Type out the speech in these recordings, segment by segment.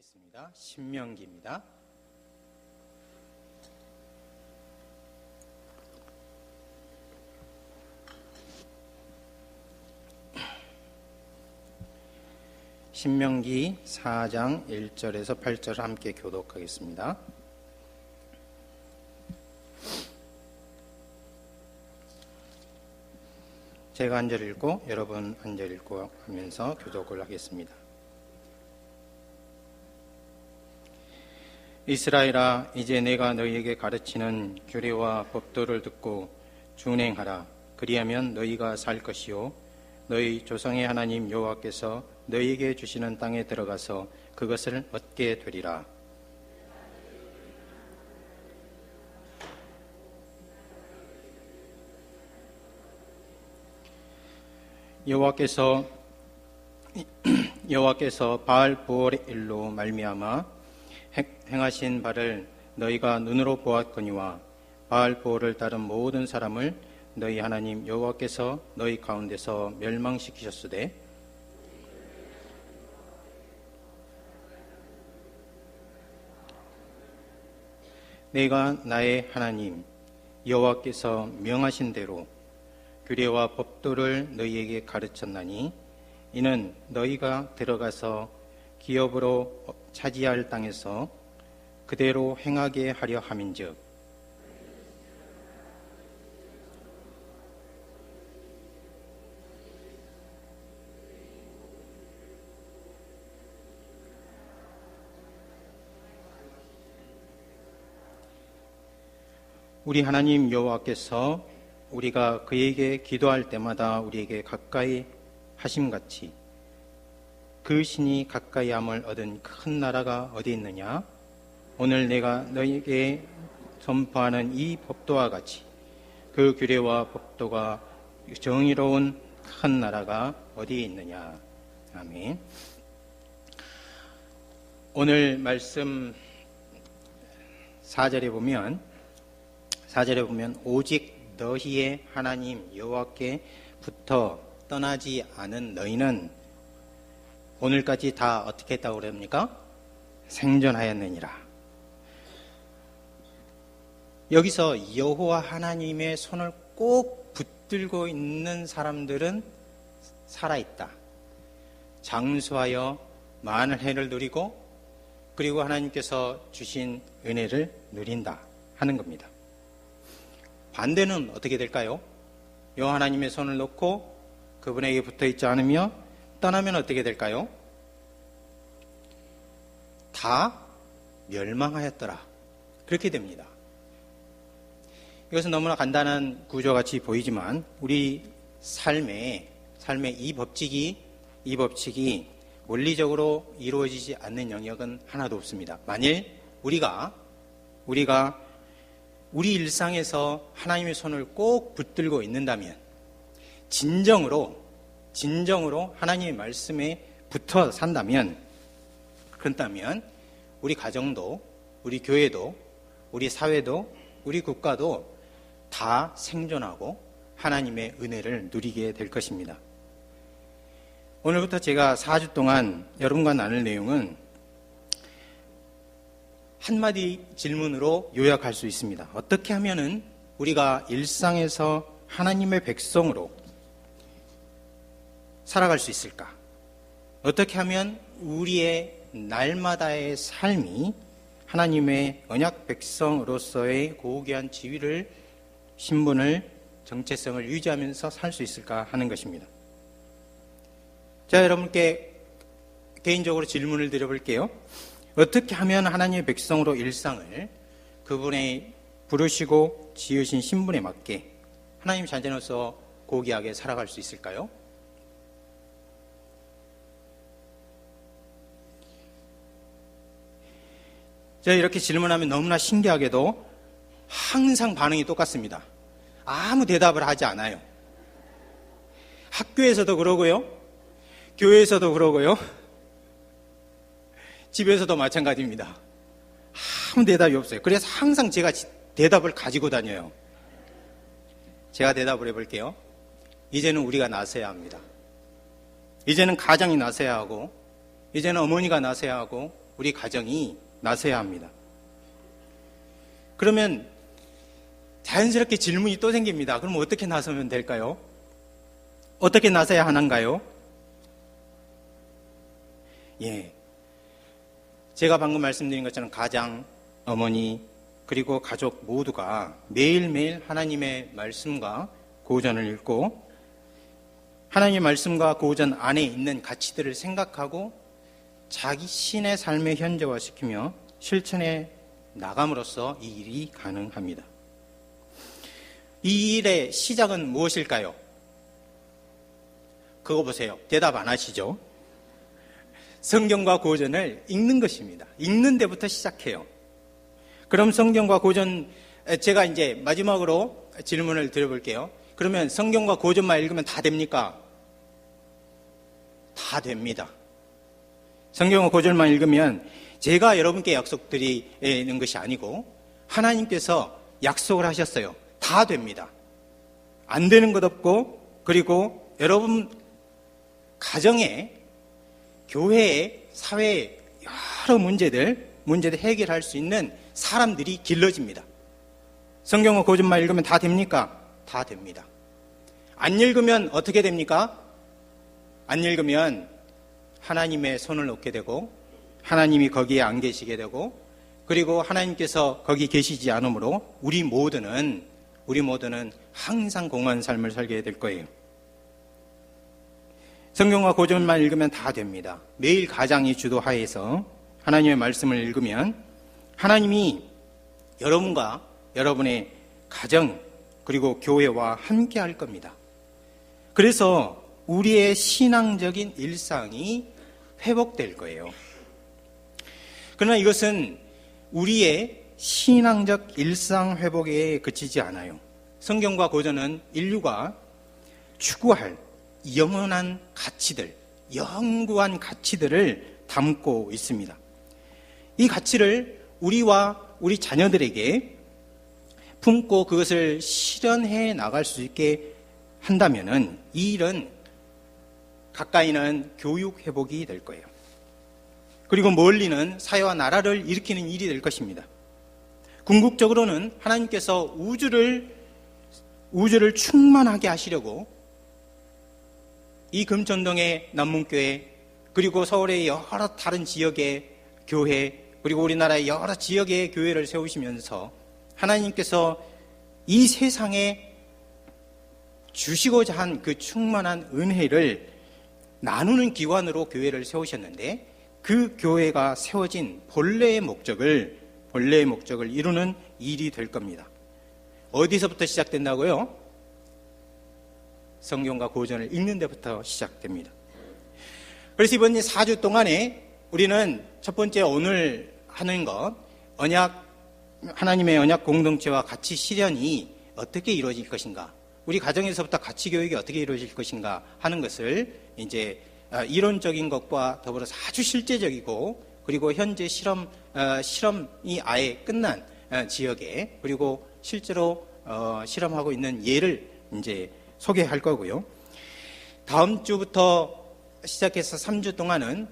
있습니다. 신명기입니다. 신명기 4장 1절에서 8절을 함께 교독하겠습니다. 제가 한 절 읽고 여러분 한 절 읽고 하면서 교독을 하겠습니다. 이스라엘아, 이제 내가 너희에게 가르치는 규례와 법도를 듣고 준행하라. 그리하면 너희가 살 것이요 너희 조상의 하나님 여호와께서 너희에게 주시는 땅에 들어가서 그것을 얻게 되리라. 여호와께서 바알 부올의 일로 말미암아 행하신 바를 너희가 눈으로 보았거니와 바알 부올을 따른 모든 사람을 너희 하나님 여호와께서 너희 가운데서 멸망시키셨으되 내가 나의 하나님 여호와께서 명하신 대로 규례와 법도를 너희에게 가르쳤나니 이는 너희가 들어가서 기업으로 차지할 땅에서 그대로 행하게 하려 함인즉 우리 하나님 여호와께서 우리가 그에게 기도할 때마다 우리에게 가까이 하심같이 그 신이 가까이함을 얻은 큰 나라가 어디 있느냐? 오늘 내가 너희에게 선포하는 이 법도와 같이 그 규례와 법도가 정의로운 큰 나라가 어디 있느냐? 아멘. 오늘 말씀 4절에 보면 오직 너희의 하나님 여호와께부터 떠나지 않은 너희는 오늘까지 다 어떻게 했다고 그럽니까? 생존하였느니라. 여기서 여호와 하나님의 손을 꼭 붙들고 있는 사람들은 살아있다. 장수하여 많은 해를 누리고 그리고 하나님께서 주신 은혜를 누린다 하는 겁니다. 반대는 어떻게 될까요? 여호와 하나님의 손을 놓고 그분에게 붙어있지 않으며 떠나면 어떻게 될까요? 다 멸망하였더라. 그렇게 됩니다. 이것은 너무나 간단한 구조같이 보이지만 우리 삶의 이 법칙이 원리적으로 이루어지지 않는 영역은 하나도 없습니다. 만일 우리가 우리 일상에서 하나님의 손을 꼭 붙들고 있는다면 진정으로 하나님의 말씀에 붙어 산다면 그렇다면 우리 가정도 우리 교회도 우리 사회도 우리 국가도 다 생존하고 하나님의 은혜를 누리게 될 것입니다. 오늘부터 제가 4주 동안 여러분과 나눌 내용은 한마디 질문으로 요약할 수 있습니다. 어떻게 하면은 우리가 일상에서 하나님의 백성으로 살아갈 수 있을까? 어떻게 하면 우리의 날마다의 삶이 하나님의 언약 백성으로서의 고귀한 지위를, 신분을, 정체성을 유지하면서 살 수 있을까 하는 것입니다. 자, 여러분께 개인적으로 질문을 드려볼게요. 어떻게 하면 하나님의 백성으로 일상을 그분의 부르시고 지으신 신분에 맞게 하나님 자녀로서 고귀하게 살아갈 수 있을까요? 제가 이렇게 질문하면 너무나 신기하게도 항상 반응이 똑같습니다. 아무 대답을 하지 않아요. 학교에서도 그러고요, 교회에서도 그러고요, 집에서도 마찬가지입니다. 아무 대답이 없어요. 그래서 항상 제가 대답을 가지고 다녀요. 제가 대답을 해볼게요. 이제는 우리가 나서야 합니다. 이제는 가장이 나서야 하고, 이제는 어머니가 나서야 하고, 우리 가정이 나서야 합니다. 그러면 자연스럽게 질문이 또 생깁니다. 그럼 어떻게 나서면 될까요? 어떻게 나서야 하는가요? 예. 제가 방금 말씀드린 것처럼 가장, 어머니, 그리고 가족 모두가 매일매일 하나님의 말씀과 고전을 읽고 하나님의 말씀과 고전 안에 있는 가치들을 생각하고 자기 신의 삶에 현재화시키며 실천해 나감으로써 이 일이 가능합니다. 이 일의 시작은 무엇일까요? 그거 보세요. 대답 안 하시죠? 성경과 고전을 읽는 것입니다. 읽는 데부터 시작해요. 그럼 성경과 고전, 제가 이제 마지막으로 질문을 드려볼게요. 그러면 성경과 고전만 읽으면 다 됩니까? 다 됩니다. 성경과 고전만 읽으면 제가 여러분께 약속드리는 것이 아니고 하나님께서 약속을 하셨어요. 다 됩니다. 안 되는 것 없고, 그리고 여러분 가정에, 교회에, 사회에 여러 문제들 해결할 수 있는 사람들이 길러집니다. 성경과 고전만 읽으면 다 됩니까? 다 됩니다. 안 읽으면 어떻게 됩니까? 안 읽으면 하나님의 손을 놓게 되고 하나님이 거기에 안 계시게 되고 그리고 하나님께서 거기 계시지 않으므로 우리 모두는 항상 공허한 삶을 살게 될 거예요. 성경과 고전만 읽으면 다 됩니다. 매일 가장이 주도하에서 하나님의 말씀을 읽으면 하나님이 여러분과 여러분의 가정 그리고 교회와 함께 할 겁니다. 그래서 우리의 신앙적인 일상이 회복될 거예요. 그러나 이것은 우리의 신앙적 일상 회복에 그치지 않아요. 성경과 고전은 인류가 추구할 영원한 가치들, 영구한 가치들을 담고 있습니다. 이 가치를 우리와 우리 자녀들에게 품고 그것을 실현해 나갈 수 있게 한다면은 이 일은 가까이는 교육 회복이 될 거예요. 그리고 멀리는 사회와 나라를 일으키는 일이 될 것입니다. 궁극적으로는 하나님께서 우주를 충만하게 하시려고 이 금천동의 남문교회 그리고 서울의 여러 다른 지역의 교회 그리고 우리나라의 여러 지역의 교회를 세우시면서 하나님께서 이 세상에 주시고자 한 그 충만한 은혜를 나누는 기관으로 교회를 세우셨는데 그 교회가 세워진 본래의 목적을 이루는 일이 될 겁니다. 어디서부터 시작된다고요? 성경과 고전을 읽는 데부터 시작됩니다. 그래서 이번 4주 동안에 우리는 첫 번째 오늘 하는 것, 하나님의 언약 공동체와 가치 실현이 어떻게 이루어질 것인가, 우리 가정에서부터 가치 교육이 어떻게 이루어질 것인가 하는 것을 이제 이론적인 것과 더불어서 아주 실제적이고 그리고 현재 실험이 아예 끝난 지역에 그리고 실제로 실험하고 있는 예를 이제 소개할 거고요. 다음 주부터 시작해서 3주 동안은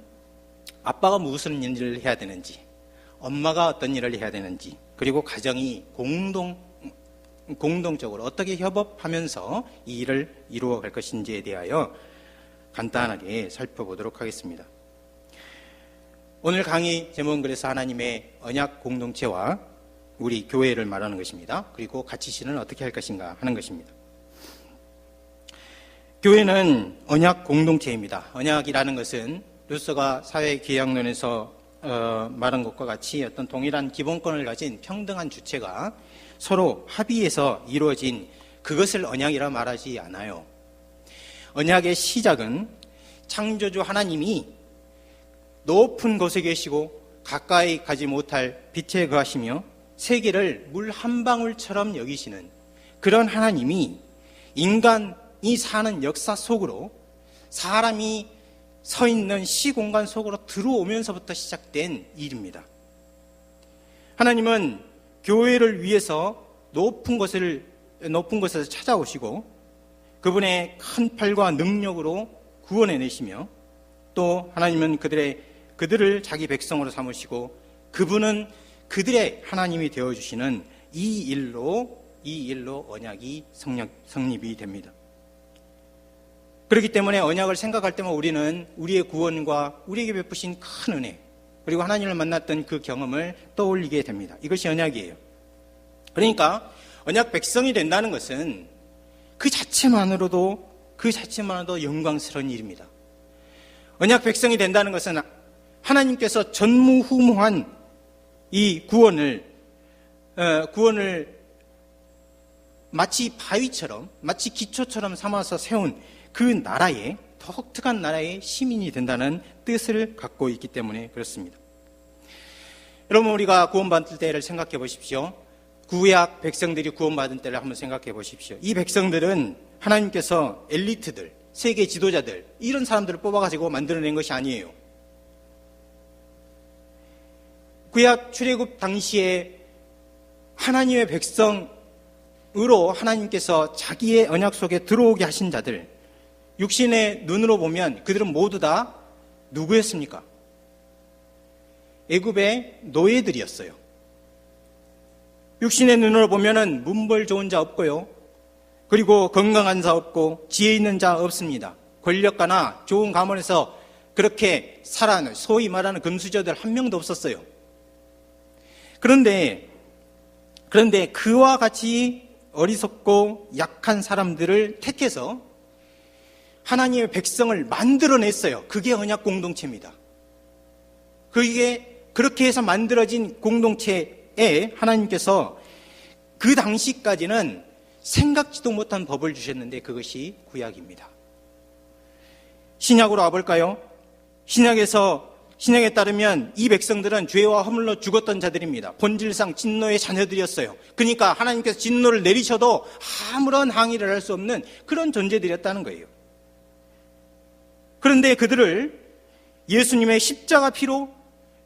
아빠가 무슨 일을 해야 되는지, 엄마가 어떤 일을 해야 되는지, 그리고 가정이 공동적으로 어떻게 협업하면서 이 일을 이루어갈 것인지에 대하여 간단하게 살펴보도록 하겠습니다. 오늘 강의 제목은 그래서 하나님의 언약 공동체와 우리 교회를 말하는 것입니다. 그리고 가치 실현을 어떻게 할 것인가 하는 것입니다. 교회는 언약 공동체입니다. 언약이라는 것은 루서가 사회계약론에서 말한 것과 같이 어떤 동일한 기본권을 가진 평등한 주체가 서로 합의해서 이루어진 그것을 언약이라 말하지 않아요. 언약의 시작은 창조주 하나님이 높은 곳에 계시고 가까이 가지 못할 빛에 거하시며 세계를 물 한 방울처럼 여기시는 그런 하나님이 인간이 사는 역사 속으로 사람이 서 있는 시공간 속으로 들어오면서부터 시작된 일입니다. 하나님은 교회를 위해서 높은 곳에서 찾아오시고 그분의 큰 팔과 능력으로 구원해내시며 또 하나님은 그들의 그들을 자기 백성으로 삼으시고 그분은 그들의 하나님이 되어주시는 이 일로 언약이 성립이 됩니다. 그렇기 때문에 언약을 생각할 때만 우리는 우리의 구원과 우리에게 베푸신 큰 은혜, 그리고 하나님을 만났던 그 경험을 떠올리게 됩니다. 이것이 언약이에요. 그러니까 언약 백성이 된다는 것은 그 자체만으로도 영광스러운 일입니다. 언약 백성이 된다는 것은 하나님께서 전무후무한 이 구원을 마치 바위처럼, 마치 기초처럼 삼아서 세운 그 나라의, 독특한 나라의 시민이 된다는 뜻을 갖고 있기 때문에 그렇습니다. 여러분, 우리가 구원받을 때를 생각해 보십시오. 구약 백성들이 구원받은 때를 한번 생각해 보십시오. 이 백성들은 하나님께서 엘리트들, 세계 지도자들, 이런 사람들을 뽑아가지고 만들어낸 것이 아니에요. 구약 출애굽 당시에 하나님의 백성으로 하나님께서 자기의 언약 속에 들어오게 하신 자들, 육신의 눈으로 보면 그들은 모두 다 누구였습니까? 애굽의 노예들이었어요. 육신의 눈으로 보면은 문벌 좋은 자 없고요. 그리고 건강한 자 없고 지혜 있는 자 없습니다. 권력가나 좋은 가문에서 그렇게 살아는 소위 말하는 금수저들 한 명도 없었어요. 그런데 그와 같이 어리석고 약한 사람들을 택해서 하나님의 백성을 만들어냈어요. 그게 언약 공동체입니다. 그게 그렇게 해서 만들어진 공동체에 하나님께서 그 당시까지는 생각지도 못한 법을 주셨는데 그것이 구약입니다. 신약으로 와볼까요? 신약에 따르면 이 백성들은 죄와 허물로 죽었던 자들입니다. 본질상 진노의 자녀들이었어요. 그러니까 하나님께서 진노를 내리셔도 아무런 항의를 할 수 없는 그런 존재들이었다는 거예요. 그런데 그들을 예수님의 십자가 피로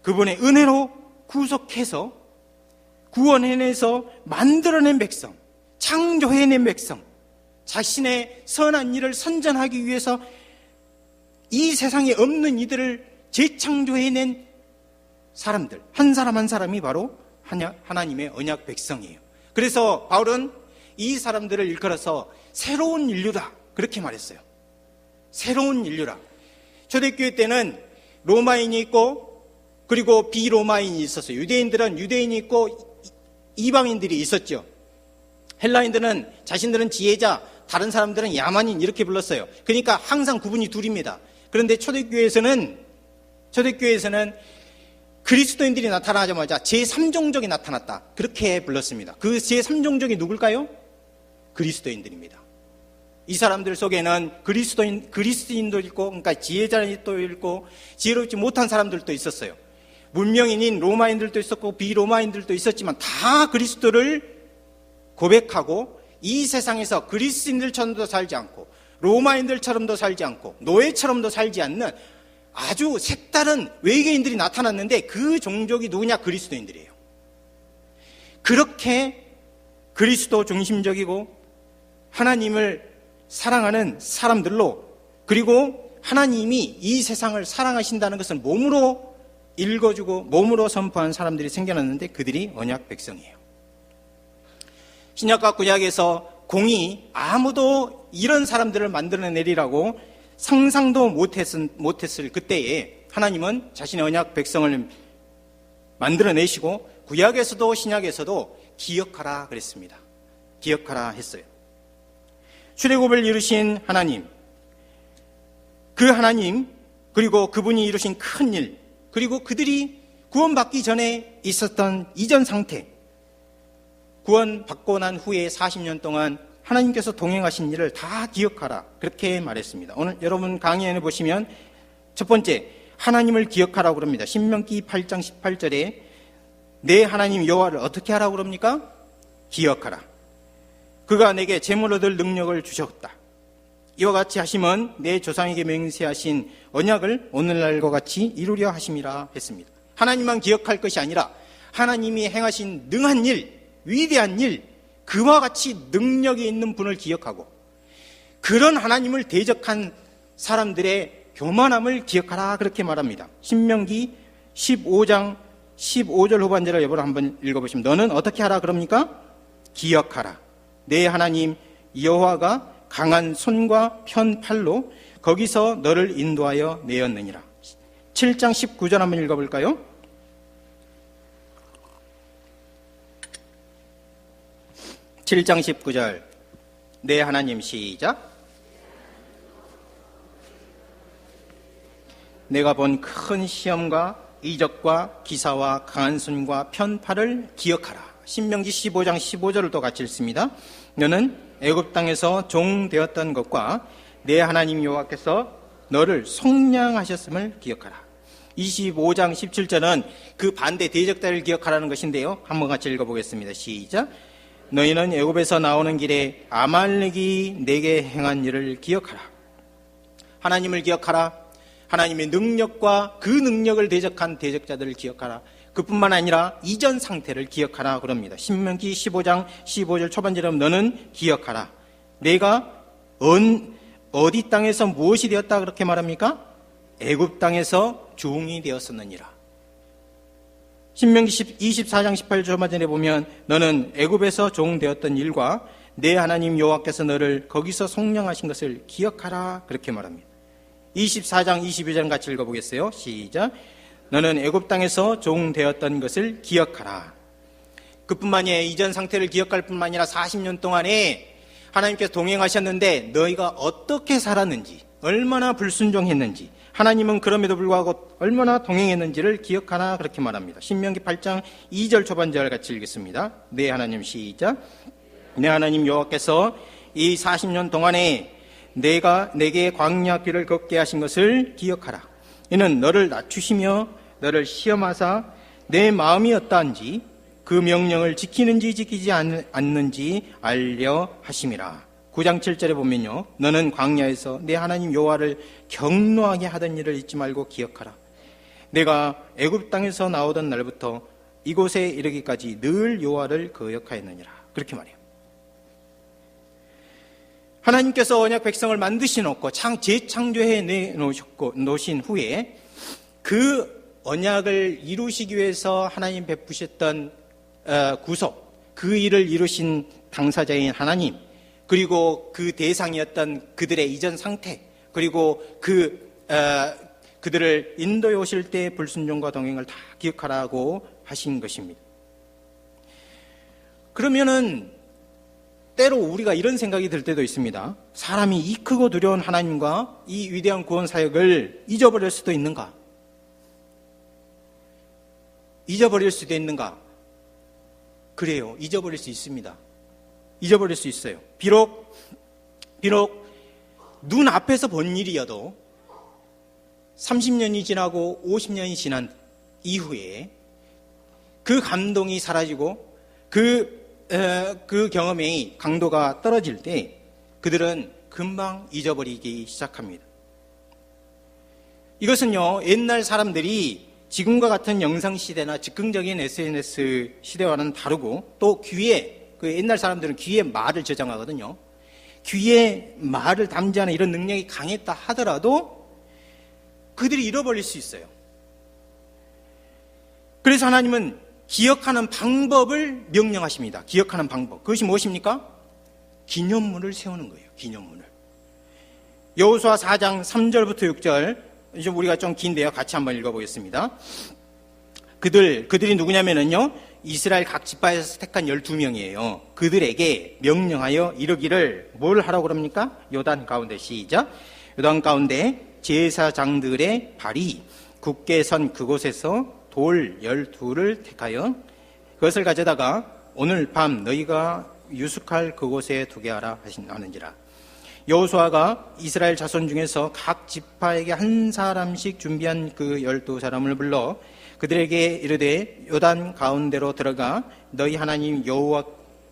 그분의 은혜로 구속해서 구원해내서 만들어낸 백성, 창조해낸 백성, 자신의 선한 일을 선전하기 위해서 이 세상에 없는 이들을 재창조해낸 사람들, 한 사람 한 사람이 바로 하나님의 언약 백성이에요. 그래서 바울은 이 사람들을 일컬어서 새로운 인류다, 그렇게 말했어요. 새로운 인류라. 초대교회 때는 로마인이 있고 그리고 비로마인이 있었어요. 유대인들은 유대인이 있고 이방인들이 있었죠. 헬라인들은 자신들은 지혜자, 다른 사람들은 야만인 이렇게 불렀어요. 그러니까 항상 구분이 둘입니다. 그런데 초대교회에서는 그리스도인들이 나타나자마자 제3종족이 나타났다, 그렇게 불렀습니다. 그 제3종족이 누굴까요? 그리스도인들입니다. 이 사람들 속에는 그리스도인도 있고, 그러니까 지혜자도 있고, 지혜롭지 못한 사람들도 있었어요. 문명인인 로마인들도 있었고, 비로마인들도 있었지만, 다 그리스도를 고백하고, 이 세상에서 그리스인들처럼도 살지 않고, 로마인들처럼도 살지 않고, 노예처럼도 살지 않는 아주 색다른 외계인들이 나타났는데, 그 종족이 누구냐? 그리스도인들이에요. 그렇게 그리스도 중심적이고, 하나님을 사랑하는 사람들로, 그리고 하나님이 이 세상을 사랑하신다는 것을 몸으로 읽어주고 몸으로 선포한 사람들이 생겨났는데 그들이 언약 백성이에요. 신약과 구약에서 공이 아무도 이런 사람들을 만들어내리라고 상상도 못했을 그때에 하나님은 자신의 언약 백성을 만들어내시고 구약에서도 신약에서도 기억하라 그랬습니다. 기억하라 했어요. 출애굽을 이루신 하나님, 그 하나님, 그리고 그분이 이루신 큰 일, 그리고 그들이 구원받기 전에 있었던 이전 상태, 구원받고 난 후에 40년 동안 하나님께서 동행하신 일을 다 기억하라, 그렇게 말했습니다. 오늘 여러분 강의에 보시면 첫 번째, 하나님을 기억하라고 그럽니다. 신명기 8장 18절에 내 하나님 여호와를 어떻게 하라고 그럽니까? 기억하라. 그가 내게 재물 얻을 능력을 주셨다. 이와 같이 하심은 내 조상에게 맹세하신 언약을 오늘날과 같이 이루려 하심이라 했습니다. 하나님만 기억할 것이 아니라 하나님이 행하신 능한 일, 위대한 일, 그와 같이 능력이 있는 분을 기억하고 그런 하나님을 대적한 사람들의 교만함을 기억하라 그렇게 말합니다. 신명기 15장 15절 후반절을 여러분 한번 읽어보시면 너는 어떻게 하라 그럽니까? 기억하라. 내 하나님 여호와가 강한 손과 편 팔로 거기서 너를 인도하여 내었느니라. 7장 19절 한번 읽어볼까요? 7장 19절 내 하나님 시작. 내가 본 큰 시험과 이적과 기사와 강한 손과 편팔을 기억하라. 신명기 15장 15절을 또 같이 읽습니다. 너는 애굽 땅에서 종 되었던 것과 내 하나님 여호와께서 너를 속량하셨음을 기억하라. 25장 17절은 그 반대 대적자를 기억하라는 것인데요. 한번 같이 읽어보겠습니다. 시작. 너희는 애굽에서 나오는 길에 아말렉이 내게 행한 일을 기억하라. 하나님을 기억하라. 하나님의 능력과 그 능력을 대적한 대적자들을 기억하라. 그뿐만 아니라 이전 상태를 기억하라 그럽니다. 신명기 15장 15절 초반절에 너는 기억하라. 내가 어디 땅에서 무엇이 되었다 그렇게 말합니까? 애굽 땅에서 종이 되었었느니라. 신명기 24장 18절 초반절에 보면 너는 애굽에서 종 되었던 일과 내 하나님 여호와께서 너를 거기서 속량하신 것을 기억하라 그렇게 말합니다. 24장 22절 같이 읽어보겠어요. 시작. 너는 애굽 땅에서 종 되었던 것을 기억하라. 그뿐만이 아니라 이전 상태를 기억할 뿐만 아니라 40년 동안에 하나님께서 동행하셨는데 너희가 어떻게 살았는지, 얼마나 불순종했는지, 하나님은 그럼에도 불구하고 얼마나 동행했는지를 기억하라 그렇게 말합니다. 신명기 8장 2절 초반절 같이 읽겠습니다. 내 하나님 시작. 내 하나님 여호와께서 이 40년 동안에 내게 광야 길을 걷게 하신 것을 기억하라. 이는 너를 낮추시며 너를 시험하사 내 마음이 어떠한지 그 명령을 지키는지 지키지 않는지 알려 하심이라. 9장 7절에 보면요. 너는 광야에서 내 하나님 여호와를 경노하게 하던 일을 잊지 말고 기억하라. 내가 애굽 땅에서 나오던 날부터 이곳에 이르기까지 늘 여호와를 거역하였느니라. 그렇게 말해요. 하나님께서 언약 백성을 만드시 놓고 재창조해 놓으신 후에 그 언약을 이루시기 위해서 하나님 베푸셨던 구속, 그 일을 이루신 당사자인 하나님, 그리고 그 대상이었던 그들의 이전 상태, 그리고 그들을 인도해 오실 때 불순종과 동행을 다 기억하라고 하신 것입니다. 그러면은 때로 우리가 이런 생각이 들 때도 있습니다. 사람이 이 크고 두려운 하나님과 이 위대한 구원 사역을 잊어버릴 수도 있는가? 잊어버릴 수도 있는가? 그래요. 잊어버릴 수 있습니다. 잊어버릴 수 있어요. 비록 눈 앞에서 본 일이어도 30년이 지나고 50년이 지난 이후에 그 감동이 사라지고 그 경험의 강도가 떨어질 때 그들은 금방 잊어버리기 시작합니다. 이것은요, 옛날 사람들이 지금과 같은 영상시대나 즉흥적인 SNS 시대와는 다르고, 또 귀에, 그 옛날 사람들은 귀에 말을 저장하거든요. 귀에 말을 담지하는 이런 능력이 강했다 하더라도 그들이 잃어버릴 수 있어요. 그래서 하나님은 기억하는 방법을 명령하십니다. 기억하는 방법. 그것이 무엇입니까? 기념물을 세우는 거예요. 기념물을. 여호수아 4장 3절부터 6절, 이제 우리가 좀 긴데요. 같이 한번 읽어보겠습니다. 그들이 누구냐면요, 이스라엘 각 지파에서 택한 12명이에요. 그들에게 명령하여 이르기를, 뭘 하라고 그럽니까? 요단 가운데, 시작. 요단 가운데 제사장들의 발이 굳게 선 그곳에서 돌 12를 택하여 그것을 가져다가 오늘 밤 너희가 유숙할 그곳에 두게 하라 하는지라. 여호수아가 이스라엘 자손 중에서 각 지파에게 한 사람씩 준비한 그 12사람을 불러 그들에게 이르되 요단 가운데로 들어가 너희 하나님 여호와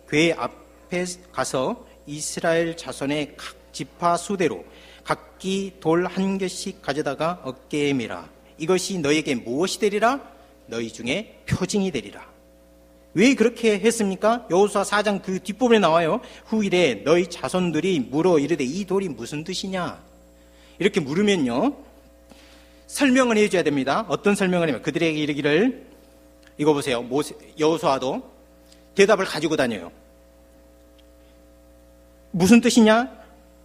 궤 앞에 가서 이스라엘 자손의 각 지파 수대로 각기 돌 한 개씩 가져다가 어깨에 매라. 이것이 너희에게 무엇이 되리라? 너희 중에 표징이 되리라. 왜 그렇게 했습니까? 여호수아 4장 그 뒷부분에 나와요. 후일에 너희 자손들이 물어 이르되 이 돌이 무슨 뜻이냐? 이렇게 물으면요, 설명을 해줘야 됩니다. 어떤 설명을 하면 그들에게 이르기를, 이거 보세요. 여호수아도 대답을 가지고 다녀요. 무슨 뜻이냐?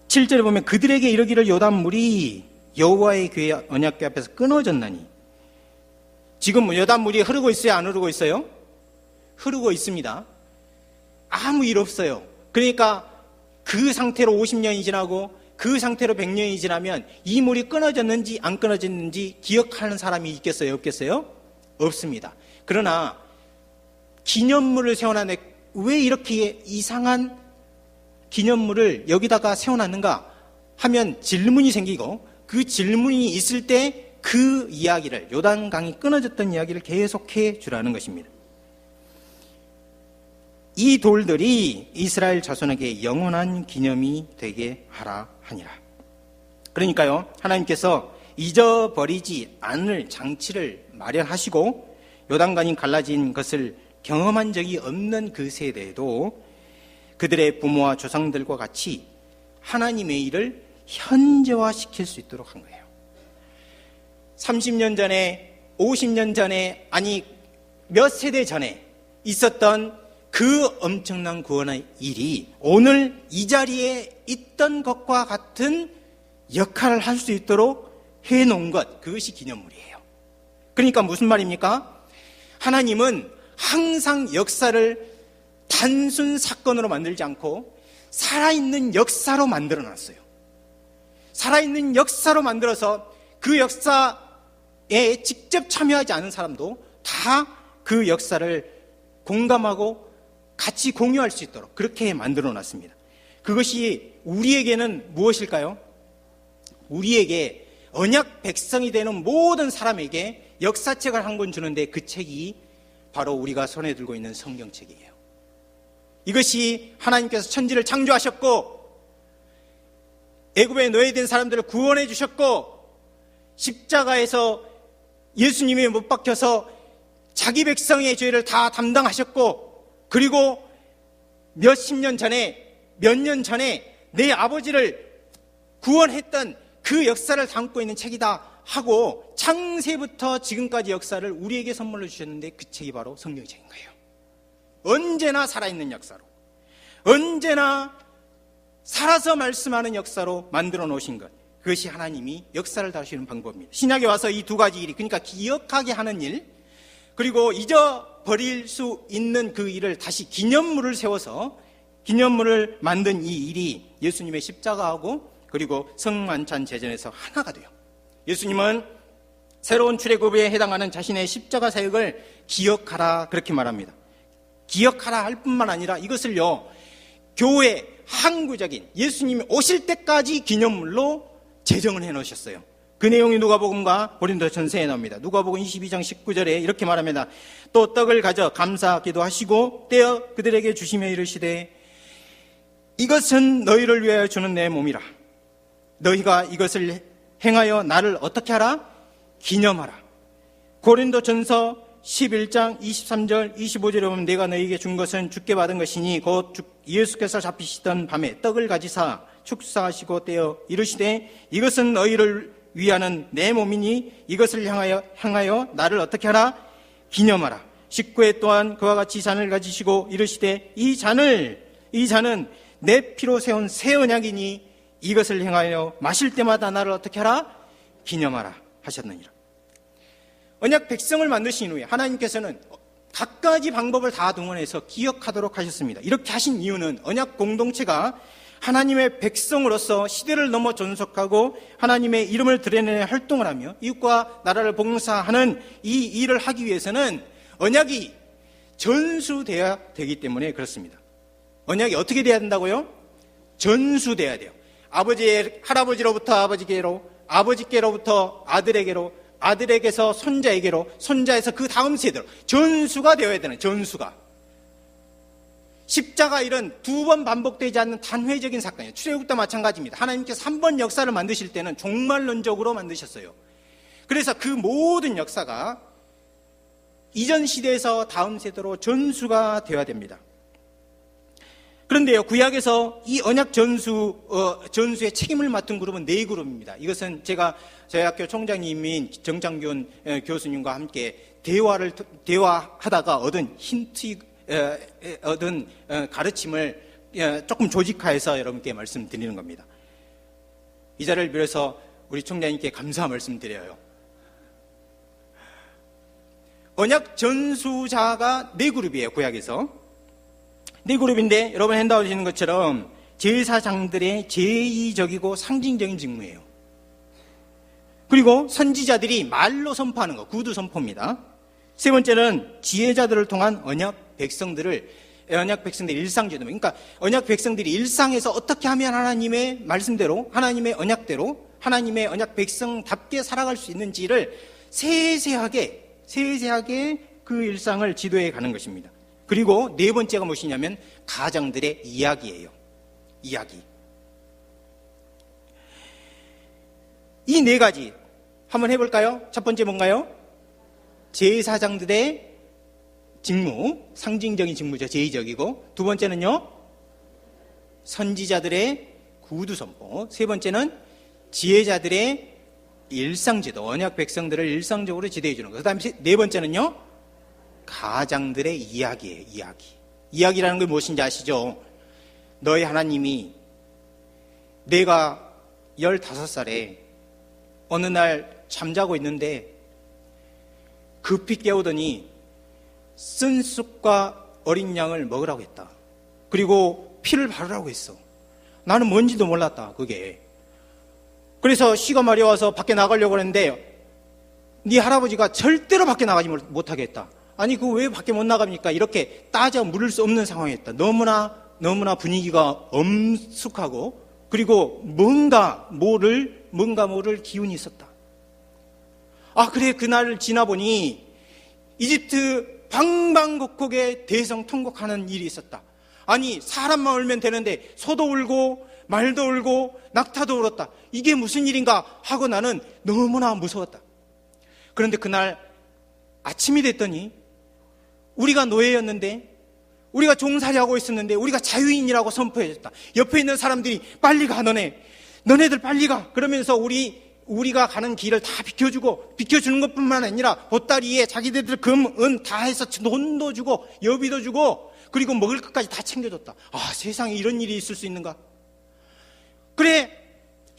7절에 보면 그들에게 이르기를 요단물이 여호와의 교회 언약궤 앞에서 끊어졌나니. 지금 요단물이 흐르고 있어요? 안 흐르고 있어요? 흐르고 있습니다. 아무 일 없어요. 그러니까 그 상태로 50년이 지나고 그 상태로 100년이 지나면 이 물이 끊어졌는지 안 끊어졌는지 기억하는 사람이 있겠어요? 없겠어요? 없습니다. 그러나 기념물을 세워놨는데 왜 이렇게 이상한 기념물을 여기다가 세워놨는가 하면 질문이 생기고, 그 질문이 있을 때 그 이야기를, 요단강이 끊어졌던 이야기를 계속해 주라는 것입니다. 이 돌들이 이스라엘 자손에게 영원한 기념이 되게 하라 하니라. 그러니까요, 하나님께서 잊어버리지 않을 장치를 마련하시고 요단강이 갈라진 것을 경험한 적이 없는 그 세대에도 그들의 부모와 조상들과 같이 하나님의 일을 현재화시킬 수 있도록 한 거예요. 30년 전에, 50년 전에, 아니 몇 세대 전에 있었던 그 엄청난 구원의 일이 오늘 이 자리에 있던 것과 같은 역할을 할 수 있도록 해놓은 것, 그것이 기념물이에요. 그러니까 무슨 말입니까? 하나님은 항상 역사를 단순 사건으로 만들지 않고 살아있는 역사로 만들어놨어요. 살아있는 역사로 만들어서 그 역사에 직접 참여하지 않은 사람도 다 그 역사를 공감하고 같이 공유할 수 있도록 그렇게 만들어놨습니다. 그것이 우리에게는 무엇일까요? 우리에게 언약 백성이 되는 모든 사람에게 역사책을 한 권 주는데 그 책이 바로 우리가 손에 들고 있는 성경책이에요. 이것이 하나님께서 천지를 창조하셨고 애굽에 노예된 사람들을 구원해 주셨고 십자가에서 예수님이 못 박혀서 자기 백성의 죄를 다 담당하셨고, 그리고 몇십 년 전에, 몇 년 전에 내 아버지를 구원했던 그 역사를 담고 있는 책이다 하고 창세부터 지금까지 역사를 우리에게 선물로 주셨는데 그 책이 바로 성경책인 거예요. 언제나 살아있는 역사로, 언제나 살아서 말씀하는 역사로 만들어 놓으신 것, 그것이 하나님이 역사를 다루시는 방법입니다. 신약에 와서 이 두 가지 일이, 그러니까 기억하게 하는 일, 그리고 잊어버릴 수 있는 그 일을 다시 기념물을 세워서 기념물을 만든 이 일이 예수님의 십자가하고 그리고 성만찬 제전에서 하나가 돼요. 예수님은 새로운 출애굽에 해당하는 자신의 십자가 사역을 기억하라 그렇게 말합니다. 기억하라 할 뿐만 아니라 이것을요, 교회 항구적인 예수님이 오실 때까지 기념물로 제정을 해놓으셨어요. 그 내용이 누가복음과 고린도전서에 나옵니다. 누가복음 22장 19절에 이렇게 말합니다. 또 떡을 가져 감사 기도하시고 떼어 그들에게 주시며 이르시되 이것은 너희를 위하여 주는 내 몸이라. 너희가 이것을 행하여 나를 어떻게 하라? 기념하라. 고린도전서 11장 23절 25절에 보면 내가 너희에게 준 것은 주께 받은 것이니 곧 예수께서 잡히시던 밤에 떡을 가지사 축사하시고 떼어 이르시되 이것은 너희를 위하는 내 몸이니 이것을 향하여 나를 어떻게 하라? 기념하라. 19회 또한 그와 같이 잔을 가지시고 이르시되 이 잔은 내 피로 세운 새 언약이니 이것을 행하여 마실 때마다 나를 어떻게 하라? 기념하라 하셨느니라. 언약 백성을 만드신 후에 하나님께서는 갖가지 방법을 다 동원해서 기억하도록 하셨습니다. 이렇게 하신 이유는 언약 공동체가 하나님의 백성으로서 시대를 넘어 존속하고 하나님의 이름을 드러내는 활동을 하며 이웃과 나라를 봉사하는 이 일을 하기 위해서는 언약이 전수되어야 되기 때문에 그렇습니다. 언약이 어떻게 돼야 된다고요? 전수돼야 돼요. 할아버지로부터 아버지께로, 아버지께로부터 아들에게로, 아들에게서 손자에게로, 손자에서 그 다음 세대로 전수가 되어야 되는, 전수가. 십자가 일은 두 번 반복되지 않는 단회적인 사건이에요. 출애굽도 마찬가지입니다. 하나님께서 한 번 역사를 만드실 때는 종말론적으로 만드셨어요. 그래서 그 모든 역사가 이전 시대에서 다음 세대로 전수가 되어야 됩니다. 그런데요, 구약에서 이 언약 전수의 책임을 맡은 그룹은 4그룹입니다. 이것은 제가 저희 학교 총장님인 정장균 교수님과 함께 대화하다가 얻은 얻은 가르침을 조금 조직화해서 여러분께 말씀드리는 겁니다. 이 자리를 빌어서 우리 총장님께 감사 말씀드려요. 언약 전수자가 4그룹이에요, 구약에서. 4그룹인데 여러분 핸드아웃 보시는 것처럼 제사장들의 제의적이고 상징적인 직무예요. 그리고 선지자들이 말로 선포하는 거, 구두 선포입니다. 세 번째는 지혜자들을 통한 언약 백성들의 일상제도. 그러니까 언약 백성들이 일상에서 어떻게 하면 하나님의 말씀대로, 하나님의 언약대로, 하나님의 언약 백성답게 살아갈 수 있는지를 세세하게 그 일상을 지도해 가는 것입니다. 그리고 4번째가 무엇이냐면 가정들의 이야기예요. 이야기. 이 4가지 한번 해볼까요? 첫 번째 뭔가요? 제사장들의 직무, 상징적인 직무죠. 제의적이고. 두 번째는요, 선지자들의 구두 선포. 세 번째는 지혜자들의 일상지도, 언약 백성들을 일상적으로 지도해 주는 것. 그 다음에 4번째는요, 가장들의 이야기예요. 이야기라는 게 무엇인지 아시죠? 너희 하나님이 내가 15살에 어느 날 잠자고 있는데 급히 깨우더니 쓴 쑥과 어린 양을 먹으라고 했다. 그리고 피를 바르라고 했어. 나는 뭔지도 몰랐다, 그게. 그래서 씨가 마려워서 밖에 나가려고 했는데 네 할아버지가 절대로 밖에 나가지 못하게 했다. 아니, 그거 왜 밖에 못 나갑니까? 이렇게 따져 물을 수 없는 상황이었다. 너무나 분위기가 엄숙하고, 그리고 뭔가 모를 기운이 있었다. 그래, 그날을 지나보니 이집트 방방곡곡에 대성통곡하는 일이 있었다. 아니, 사람만 울면 되는데 소도 울고 말도 울고 낙타도 울었다. 이게 무슨 일인가 하고 나는 너무나 무서웠다. 그런데 그날 아침이 됐더니 우리가 노예였는데, 우리가 종살이하고 있었는데 우리가 자유인이라고 선포해줬다. 옆에 있는 사람들이 빨리 가, 너네들 빨리 가. 그러면서 우리가 가는 길을 다 비켜주는 것뿐만 아니라 보따리에 자기들 금, 은 다 해서 돈도 주고 여비도 주고, 그리고 먹을 것까지 다 챙겨줬다. 세상에 이런 일이 있을 수 있는가? 그래,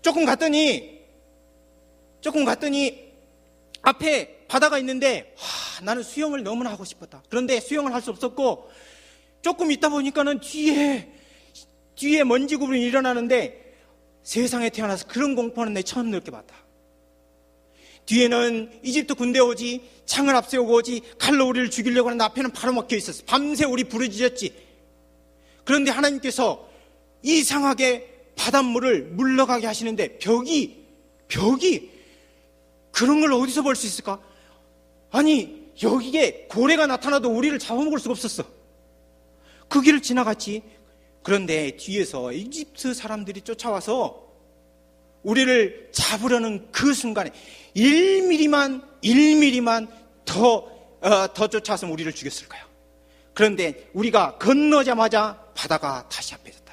조금 갔더니 앞에 바다가 있는데 나는 수영을 너무나 하고 싶었다. 그런데 수영을 할 수 없었고, 조금 있다 보니까는 뒤에 먼지 구름이 일어나는데, 세상에 태어나서 그런 공포는 내 처음 느껴봤다. 뒤에는 이집트 군대 오지, 창을 앞세우고 오지, 칼로 우리를 죽이려고 하는데 앞에는 바로 막혀 있었어. 밤새 우리 부르짖었지. 그런데 하나님께서 이상하게 바닷물을 물러가게 하시는데 벽이 그런 걸 어디서 볼 수 있을까? 아니, 여기에 고래가 나타나도 우리를 잡아먹을 수가 없었어. 그 길을 지나갔지. 그런데 뒤에서 이집트 사람들이 쫓아와서 우리를 잡으려는 그 순간에 1mm만 더 쫓아왔으면 우리를 죽였을 거야. 그런데 우리가 건너자마자 바다가 다시 앞에졌다.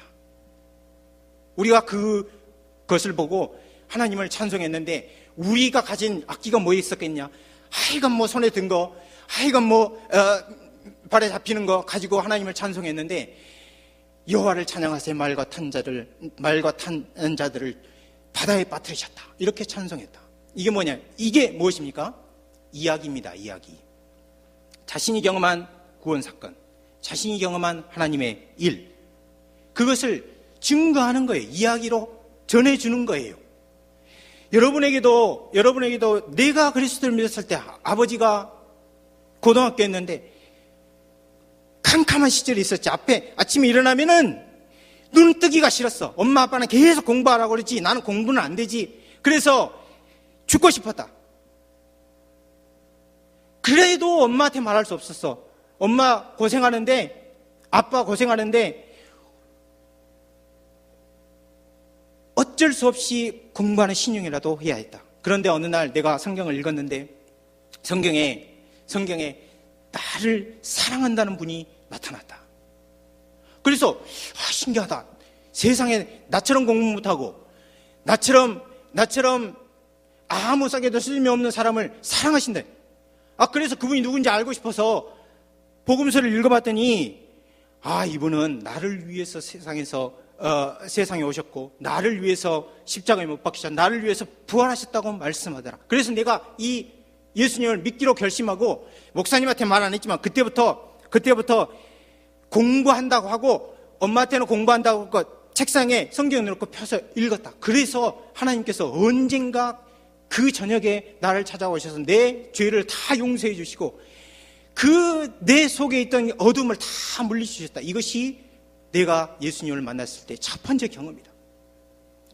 우리가 그것을 보고 하나님을 찬송했는데, 우리가 가진 악기가 뭐 있었겠냐? 하여간 뭐 손에 든 거, 하여간 뭐 발에 잡히는 거 가지고 하나님을 찬송했는데, 여호와를 찬양하세, 말과 탄 자들을 바다에 빠뜨리셨다. 이렇게 찬송했다. 이게 뭐냐? 이게 무엇입니까? 이야기입니다. 이야기. 자신이 경험한 구원 사건, 자신이 경험한 하나님의 일, 그것을 증거하는 거예요. 이야기로 전해주는 거예요. 여러분에게도 내가 그리스도를 믿었을 때 아버지가 고등학교였는데 캄캄한 시절이 있었지. 앞에 아침에 일어나면은 눈 뜨기가 싫었어. 엄마 아빠는 계속 공부하라고 그랬지. 나는 공부는 안 되지. 그래서 죽고 싶었다. 그래도 엄마한테 말할 수 없었어. 엄마 고생하는데, 아빠 고생하는데 어쩔 수 없이 공부하는 신용이라도 해야 했다. 그런데 어느 날 내가 성경을 읽었는데 성경에 나를 사랑한다는 분이 나타났다. 그래서 신기하다. 세상에 나처럼 공부 못하고 나처럼 아무 싹에도 쓸모없는 사람을 사랑하신대. 그래서 그분이 누군지 알고 싶어서 복음서를 읽어봤더니 이분은 나를 위해서 세상에 오셨고 나를 위해서 십자가에 못 박히셨다. 나를 위해서 부활하셨다고 말씀하더라. 그래서 내가 이 예수님을 믿기로 결심하고 목사님한테 말 안 했지만 그때부터 공부한다고 하고 엄마한테는 공부한다고 하고 책상에 성경을 놓고 펴서 읽었다. 그래서 하나님께서 언젠가 그 저녁에 나를 찾아오셔서 내 죄를 다 용서해 주시고 그 내 속에 있던 어둠을 다 물리주셨다. 이것이 내가 예수님을 만났을 때 첫 번째 경험이다.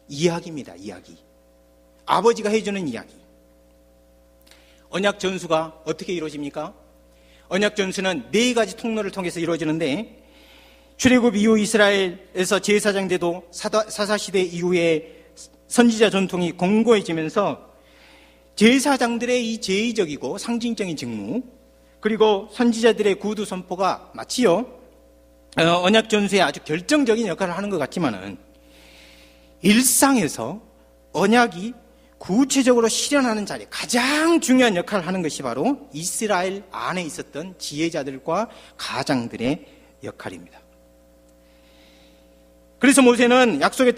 이야기입니다. 이야기. 아버지가 해주는 이야기. 언약 전수가 어떻게 이루어집니까? 언약 전수는 4가지 통로를 통해서 이루어지는데 출애굽 이후 이스라엘에서 제사장대도 사사시대 이후에 선지자 전통이 공고해지면서 제사장들의 이 제의적이고 상징적인 직무, 그리고 선지자들의 구두 선포가 마치요 언약 전수에 아주 결정적인 역할을 하는 것 같지만은 일상에서 언약이 구체적으로 실현하는 자리, 가장 중요한 역할을 하는 것이 바로 이스라엘 안에 있었던 지혜자들과 가장들의 역할입니다. 그래서 모세는 약속에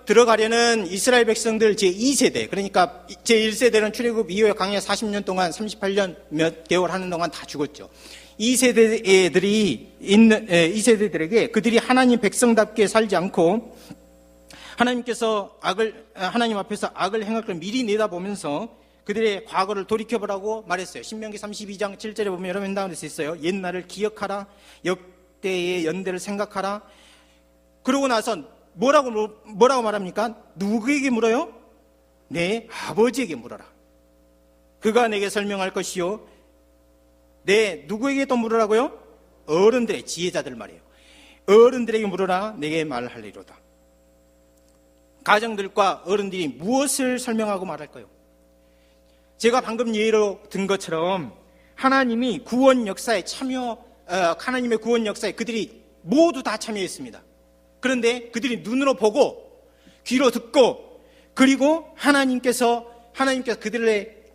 들어가려는 이스라엘 백성들 제2세대, 그러니까 제1세대는 출애굽 이후에 광야 40년 동안 38년 몇 개월 하는 동안 다 죽었죠. 이 세대들에게 그들이 하나님 백성답게 살지 않고 하나님 앞에서 악을 행할 걸 미리 내다보면서 그들의 과거를 돌이켜보라고 말했어요. 신명기 32장 7절에 보면 여러 번 나와서 있어요. 옛날을 기억하라, 역대의 연대를 생각하라. 그러고 나서 뭐라고 말합니까? 누구에게 물어요? 내 아버지에게 물어라. 그가 내게 설명할 것이요. 누구에게 또 물으라고요? 어른들의 지혜자들 말이에요. 어른들에게 물어라. 내게 말하리로다. 가정들과 어른들이 무엇을 설명하고 말할까요? 제가 방금 예로 든 것처럼 하나님의 구원 역사에 하나님의 구원 역사에 그들이 모두 다 참여했습니다. 그런데 그들이 눈으로 보고 귀로 듣고 그리고 하나님께서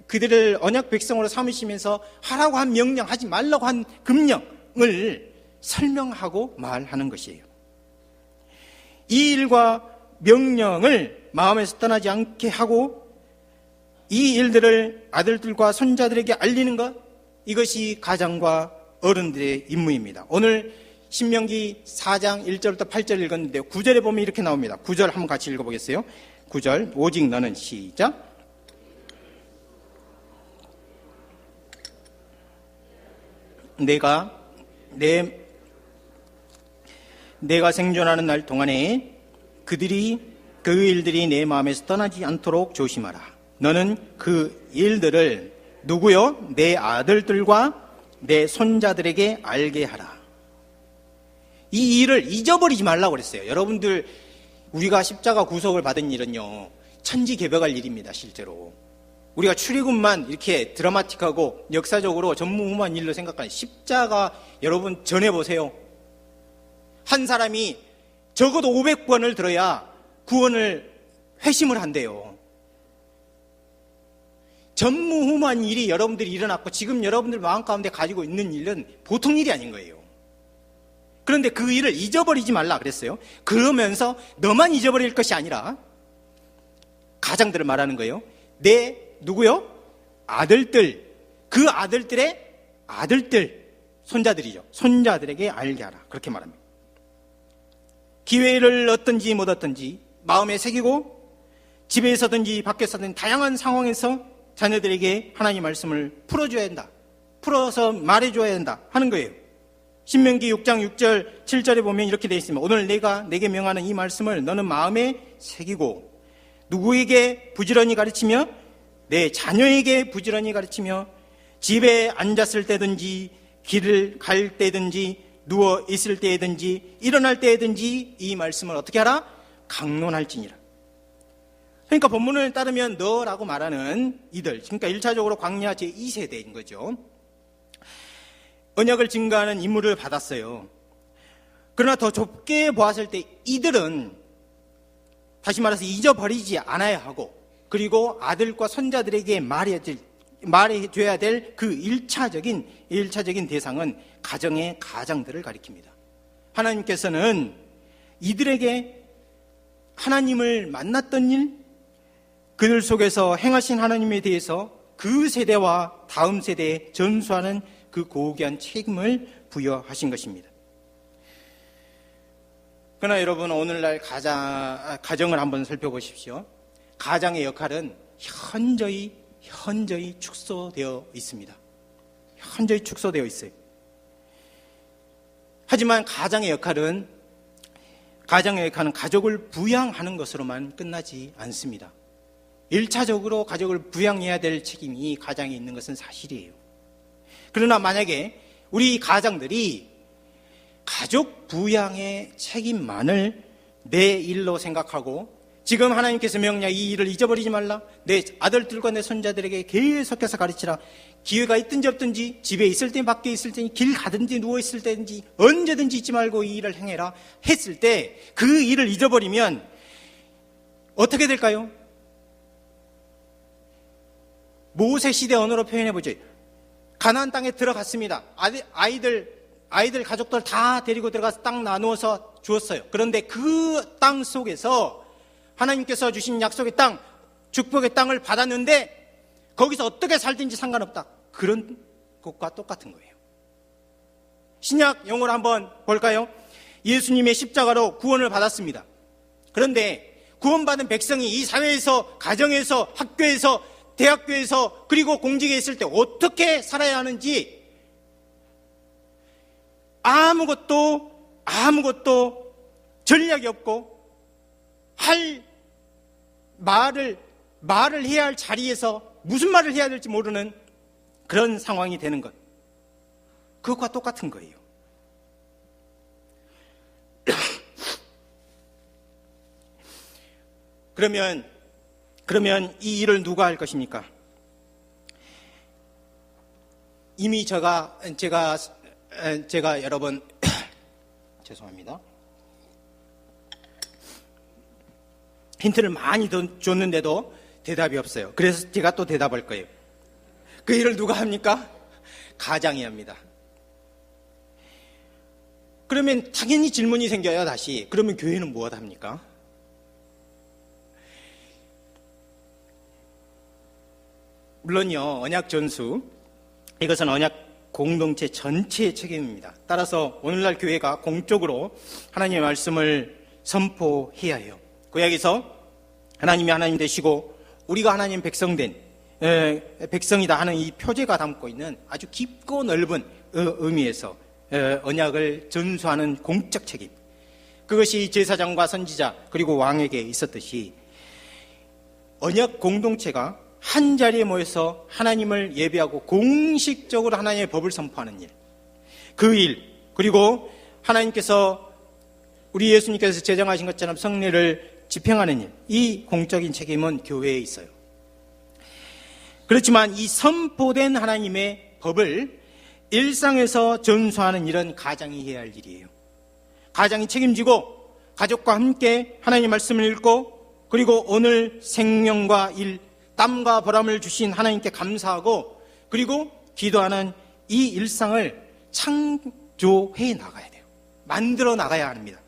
그들을 언약 백성으로 삼으시면서 하라고 한 명령, 하지 말라고 한 금령을 설명하고 말하는 것이에요. 이 일과 명령을 마음에서 떠나지 않게 하고 이 일들을 아들들과 손자들에게 알리는 것, 이것이 가장과 어른들의 임무입니다. 오늘 신명기 4장 1절부터 8절 읽었는데 9절에 보면 이렇게 나옵니다. 9절 한번 같이 읽어보겠어요. 9절 오직 너는 시작. 내가 생존하는 날 동안에 그 일들이 내 마음에서 떠나지 않도록 조심하라. 너는 그 일들을 누구요? 내 아들들과 내 손자들에게 알게 하라. 이 일을 잊어버리지 말라고 그랬어요. 여러분들, 우리가 십자가 구속을 받은 일은요, 천지개벽할 일입니다. 실제로 우리가 출애굽만 이렇게 드라마틱하고 역사적으로 전무후무한 일로 생각하는 십자가, 여러분 전해보세요. 한 사람이 적어도 500번을 들어야 구원을 회심을 한대요. 전무후무한 일이 여러분들이 일어났고 지금 여러분들 마음 가운데 가지고 있는 일은 보통 일이 아닌 거예요. 그런데 그 일을 잊어버리지 말라 그랬어요. 그러면서 너만 잊어버릴 것이 아니라 가장들을 말하는 거예요. 누구요? 아들들, 그 아들들의 아들들, 손자들이죠. 손자들에게 알게 하라. 그렇게 말합니다. 기회를 얻든지 못 얻든지 마음에 새기고 집에서든지 밖에서든지 다양한 상황에서 자녀들에게 하나님 말씀을 풀어줘야 한다. 풀어서 말해줘야 한다 하는 거예요. 신명기 6장 6절 7절에 보면 이렇게 되어 있습니다. 오늘 내가 내게 명하는 이 말씀을 너는 마음에 새기고 누구에게 부지런히 가르치며 내 자녀에게 부지런히 가르치며 집에 앉았을 때든지 길을 갈 때든지 누워 있을 때든지 일어날 때든지 이 말씀을 어떻게 하라? 강론할지니라. 그러니까 본문을 따르면 너라고 말하는 이들, 그러니까 1차적으로 광야 제2세대인 거죠. 언약을 증거하는 임무를 받았어요. 그러나 더 좁게 보았을 때 이들은 다시 말해서 잊어버리지 않아야 하고, 그리고 아들과 손자들에게 말해줘야 될 그 1차적인 대상은 가정의 가장들을 가리킵니다. 하나님께서는 이들에게 하나님을 만났던 일, 그들 속에서 행하신 하나님에 대해서 그 세대와 다음 세대에 전수하는 그 고귀한 책임을 부여하신 것입니다. 그러나 여러분, 오늘날 가정을 한번 살펴보십시오. 가장의 역할은 현저히 축소되어 있습니다. 현저히 축소되어 있어요. 하지만 가장의 역할은 가족을 부양하는 것으로만 끝나지 않습니다. 1차적으로 가족을 부양해야 될 책임이 가장에 있는 것은 사실이에요. 그러나 만약에 우리 가장들이 가족 부양의 책임만을 내 일로 생각하고, 지금 하나님께서 명령 이 일을 잊어버리지 말라, 내 아들들과 내 손자들에게 계속해서 가르치라, 기회가 있든지 없든지, 집에 있을 때 밖에 있을 때니 길 가든지 누워 있을 때든지 언제든지 잊지 말고 이 일을 행해라 했을 때, 그 일을 잊어버리면 어떻게 될까요? 모세 시대 언어로 표현해보죠. 가나안 땅에 들어갔습니다. 아이들 가족들 다 데리고 들어가서 땅 나누어서 주었어요. 그런데 그 땅 속에서 하나님께서 주신 약속의 땅, 축복의 땅을 받았는데 거기서 어떻게 살든지 상관없다. 그런 것과 똑같은 거예요. 신약 용어로 한번 볼까요? 예수님의 십자가로 구원을 받았습니다. 그런데 구원받은 백성이 이 사회에서, 가정에서, 학교에서, 대학교에서, 그리고 공직에 있을 때 어떻게 살아야 하는지 아무것도 전략이 없고, 할 말을 해야 할 자리에서 무슨 말을 해야 될지 모르는 그런 상황이 되는 것, 그것과 똑같은 거예요. 그러면 이 일을 누가 할 것입니까? 이미 제가 여러 번 죄송합니다. 힌트를 많이 줬는데도 대답이 없어요. 그래서 제가 또 대답할 거예요. 그 일을 누가 합니까? 가장이 합니다. 그러면 당연히 질문이 생겨요, 다시. 그러면 교회는 무엇 합니까? 물론요, 언약 전수, 이것은 언약 공동체 전체의 책임입니다. 따라서 오늘날 교회가 공적으로 하나님의 말씀을 선포해야 해요. 구약에서 하나님이 하나님 되시고 우리가 하나님 백성이다 하는 이 표제가 담고 있는 아주 깊고 넓은 의미에서 언약을 전수하는 공적 책임, 그것이 제사장과 선지자 그리고 왕에게 있었듯이 언약 공동체가 한 자리에 모여서 하나님을 예배하고 공식적으로 하나님의 법을 선포하는 일, 그 일, 그리고 하나님께서 우리 예수님께서 제정하신 것처럼 성례를 집행하는 일, 이 공적인 책임은 교회에 있어요. 그렇지만 이 선포된 하나님의 법을 일상에서 전수하는 일은 가장이 해야 할 일이에요. 가장이 책임지고 가족과 함께 하나님의 말씀을 읽고, 그리고 오늘 생명과 일, 땀과 보람을 주신 하나님께 감사하고, 그리고 기도하는 이 일상을 창조해 나가야 돼요. 만들어 나가야 합니다.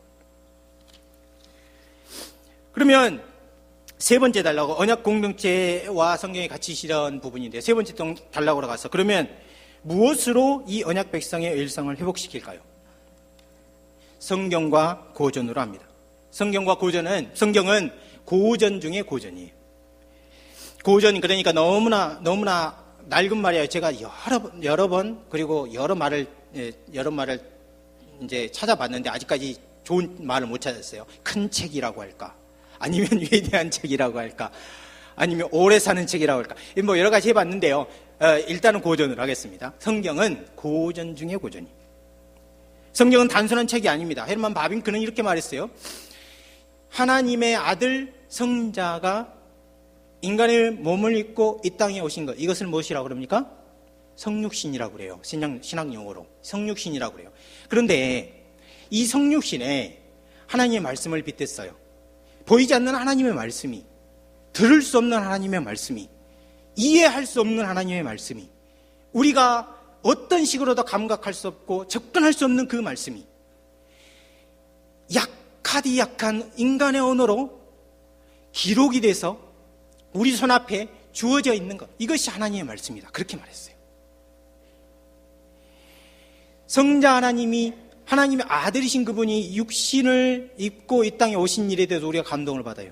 그러면 세 번째 달라고, 언약 공동체와 성경이 같이 실현 부분인데 세 번째 달라고로 가서, 그러면 무엇으로 이 언약 백성의 일상을 회복시킬까요? 성경과 고전으로 합니다. 성경은 고전 중에 고전이에요. 고전, 그러니까 너무나 낡은 말이에요. 제가 여러 번 그리고 여러 말을 이제 찾아봤는데 아직까지 좋은 말을 못 찾았어요. 큰 책이라고 할까? 아니면 위대한 책이라고 할까? 아니면 오래 사는 책이라고 할까? 뭐 여러 가지 해봤는데요. 일단은 고전을 하겠습니다. 성경은 고전 중에 고전이. 성경은 단순한 책이 아닙니다. 헤르만 바빙크는 이렇게 말했어요. 하나님의 아들 성자가 인간의 몸을 입고 이 땅에 오신 것, 이것을 무엇이라고 그럽니까? 성육신이라고 그래요. 신학 용어로 성육신이라고 그래요. 그런데 이 성육신에 하나님의 말씀을 빗댔어요. 보이지 않는 하나님의 말씀이, 들을 수 없는 하나님의 말씀이, 이해할 수 없는 하나님의 말씀이, 우리가 어떤 식으로도 감각할 수 없고 접근할 수 없는 그 말씀이 약하디 약한 인간의 언어로 기록이 돼서 우리 손앞에 주어져 있는 것, 이것이 하나님의 말씀이다, 그렇게 말했어요. 성자 하나님이, 하나님의 아들이신 그분이 육신을 입고 이 땅에 오신 일에 대해서 우리가 감동을 받아요.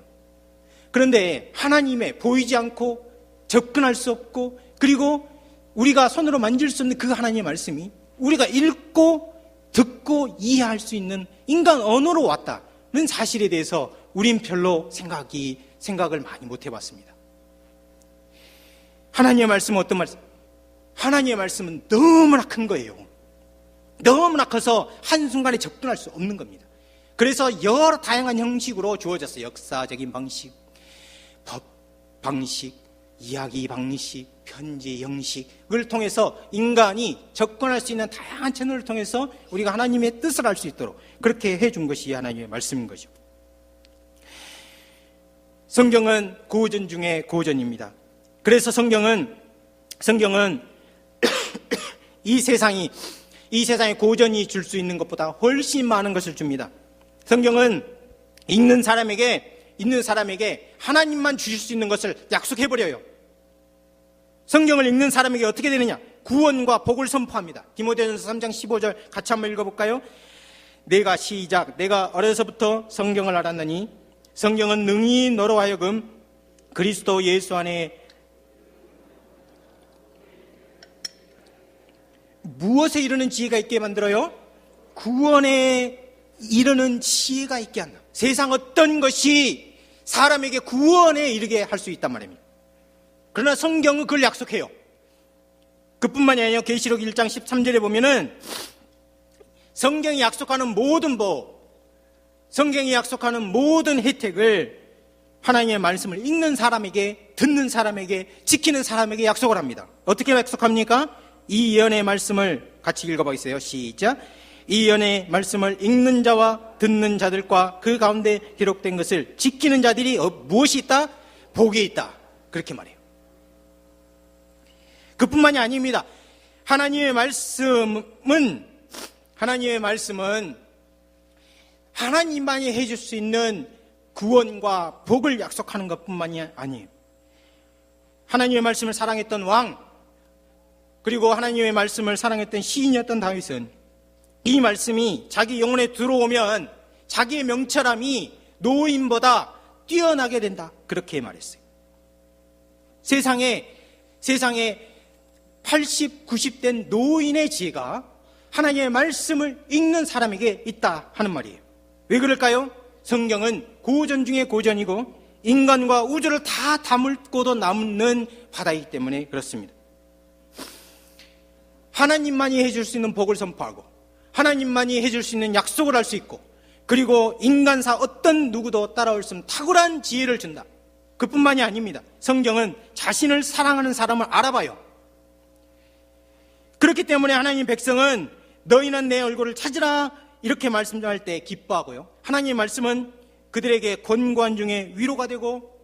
그런데 하나님의 보이지 않고 접근할 수 없고 그리고 우리가 손으로 만질 수 없는 그 하나님의 말씀이 우리가 읽고 듣고 이해할 수 있는 인간 언어로 왔다는 사실에 대해서 우린 별로 생각을 많이 못 해봤습니다. 하나님의 말씀은 어떤 말씀? 하나님의 말씀은 너무나 큰 거예요. 너무나 커서 한순간에 접근할 수 없는 겁니다. 그래서 여러 다양한 형식으로 주어졌어요. 역사적인 방식, 법 방식, 이야기 방식, 편지 형식을 통해서 인간이 접근할 수 있는 다양한 채널을 통해서 우리가 하나님의 뜻을 알 수 있도록 그렇게 해준 것이 하나님의 말씀인 거죠. 성경은 고전 중에 고전입니다. 그래서 성경은 이 세상에 고전이 줄 수 있는 것보다 훨씬 많은 것을 줍니다. 성경은 읽는 사람에게 하나님만 주실 수 있는 것을 약속해버려요. 성경을 읽는 사람에게 어떻게 되느냐? 구원과 복을 선포합니다. 디모데전서 3장 15절 같이 한번 읽어볼까요? 내가 어려서부터 성경을 알았느니 성경은 능히 너로 하여금 그리스도 예수 안에 무엇에 이르는 지혜가 있게 만들어요? 구원에 이르는 지혜가 있게 한다. 세상 어떤 것이 사람에게 구원에 이르게 할 수 있단 말입니다. 그러나 성경은 그걸 약속해요. 그뿐만이 아니라 계시록 1장 13절에 보면은 성경이 약속하는 모든 성경이 약속하는 모든 혜택을 하나님의 말씀을 읽는 사람에게, 듣는 사람에게, 지키는 사람에게 약속을 합니다. 어떻게 약속합니까? 이 예언의 말씀을 같이 읽어보겠어요. 시작. 이 예언의 말씀을 읽는 자와 듣는 자들과 그 가운데 기록된 것을 지키는 자들이 무엇이 있다? 복이 있다. 그렇게 말해요. 그뿐만이 아닙니다. 하나님의 말씀은 하나님만이 해줄 수 있는 구원과 복을 약속하는 것뿐만이 아니에요. 하나님의 말씀을 사랑했던 왕, 그리고 하나님의 말씀을 사랑했던 시인이었던 다윗은 이 말씀이 자기 영혼에 들어오면 자기의 명철함이 노인보다 뛰어나게 된다, 그렇게 말했어요. 세상에 80, 90된 노인의 지혜가 하나님의 말씀을 읽는 사람에게 있다 하는 말이에요. 왜 그럴까요? 성경은 고전 중에 고전이고 인간과 우주를 다 담을고도 남는 바다이기 때문에 그렇습니다. 하나님만이 해줄 수 있는 복을 선포하고 하나님만이 해줄 수 있는 약속을 할 수 있고 그리고 인간사 어떤 누구도 따라올 수 없는 탁월한 지혜를 준다. 그뿐만이 아닙니다. 성경은 자신을 사랑하는 사람을 알아봐요. 그렇기 때문에 하나님 백성은 너희는 내 얼굴을 찾으라 이렇게 말씀할 때 기뻐하고요. 하나님의 말씀은 그들에게 권고한 중에 위로가 되고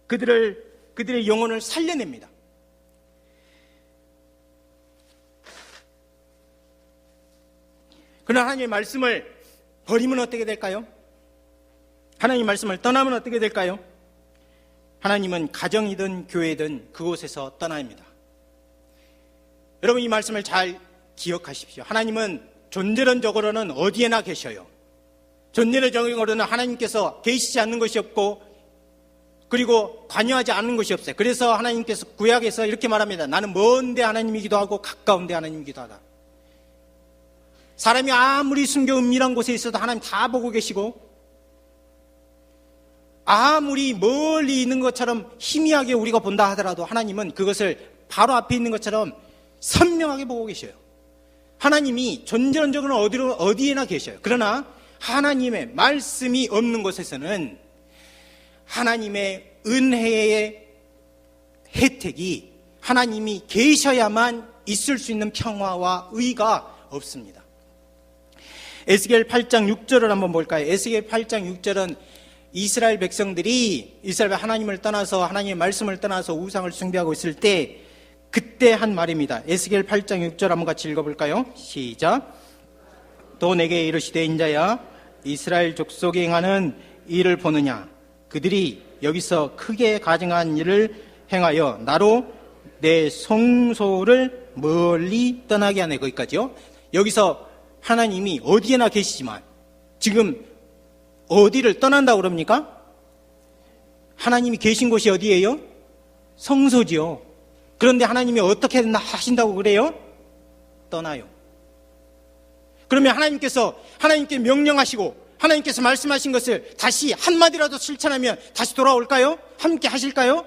그들의 영혼을 살려냅니다. 그러나 하나님의 말씀을 버리면 어떻게 될까요? 하나님의 말씀을 떠나면 어떻게 될까요? 하나님은 가정이든 교회든 그곳에서 떠납니다. 여러분 이 말씀을 잘 기억하십시오. 하나님은 존재론적으로는 어디에나 계셔요. 존재론적으로는 하나님께서 계시지 않는 것이 없고 그리고 관여하지 않는 것이 없어요. 그래서 하나님께서 구약에서 이렇게 말합니다. 나는 먼데 하나님이기도 하고 가까운데 하나님이기도 하다. 사람이 아무리 숨겨 은밀한 곳에 있어도 하나님 다 보고 계시고 아무리 멀리 있는 것처럼 희미하게 우리가 본다 하더라도 하나님은 그것을 바로 앞에 있는 것처럼 선명하게 보고 계셔요. 하나님이 존재론적으로 어디에나 계셔요. 그러나 하나님의 말씀이 없는 곳에서는 하나님의 은혜의 혜택이 하나님이 계셔야만 있을 수 있는 평화와 의가 없습니다. 에스겔 8장 6절을 한번 볼까요? 에스겔 8장 6절은 이스라엘 백성들이 이스라엘 하나님을 떠나서 하나님의 말씀을 떠나서 우상을 숭배하고 있을 때 그때 한 말입니다. 에스겔 8장 6절 한번 같이 읽어볼까요? 시작. 또 내게 이르시되 인자야 이스라엘 족속이 행하는 일을 보느냐. 그들이 여기서 크게 가증한 일을 행하여 나로 내 성소를 멀리 떠나게 하네. 거기까지요. 여기서 하나님이 어디에나 계시지만 지금 어디를 떠난다고 그럽니까? 하나님이 계신 곳이 어디예요? 성소지요. 그런데 하나님이 어떻게 하신다고 그래요? 떠나요. 그러면 하나님께 명령하시고 하나님께서 말씀하신 것을 다시 한마디라도 실천하면 다시 돌아올까요? 함께 하실까요?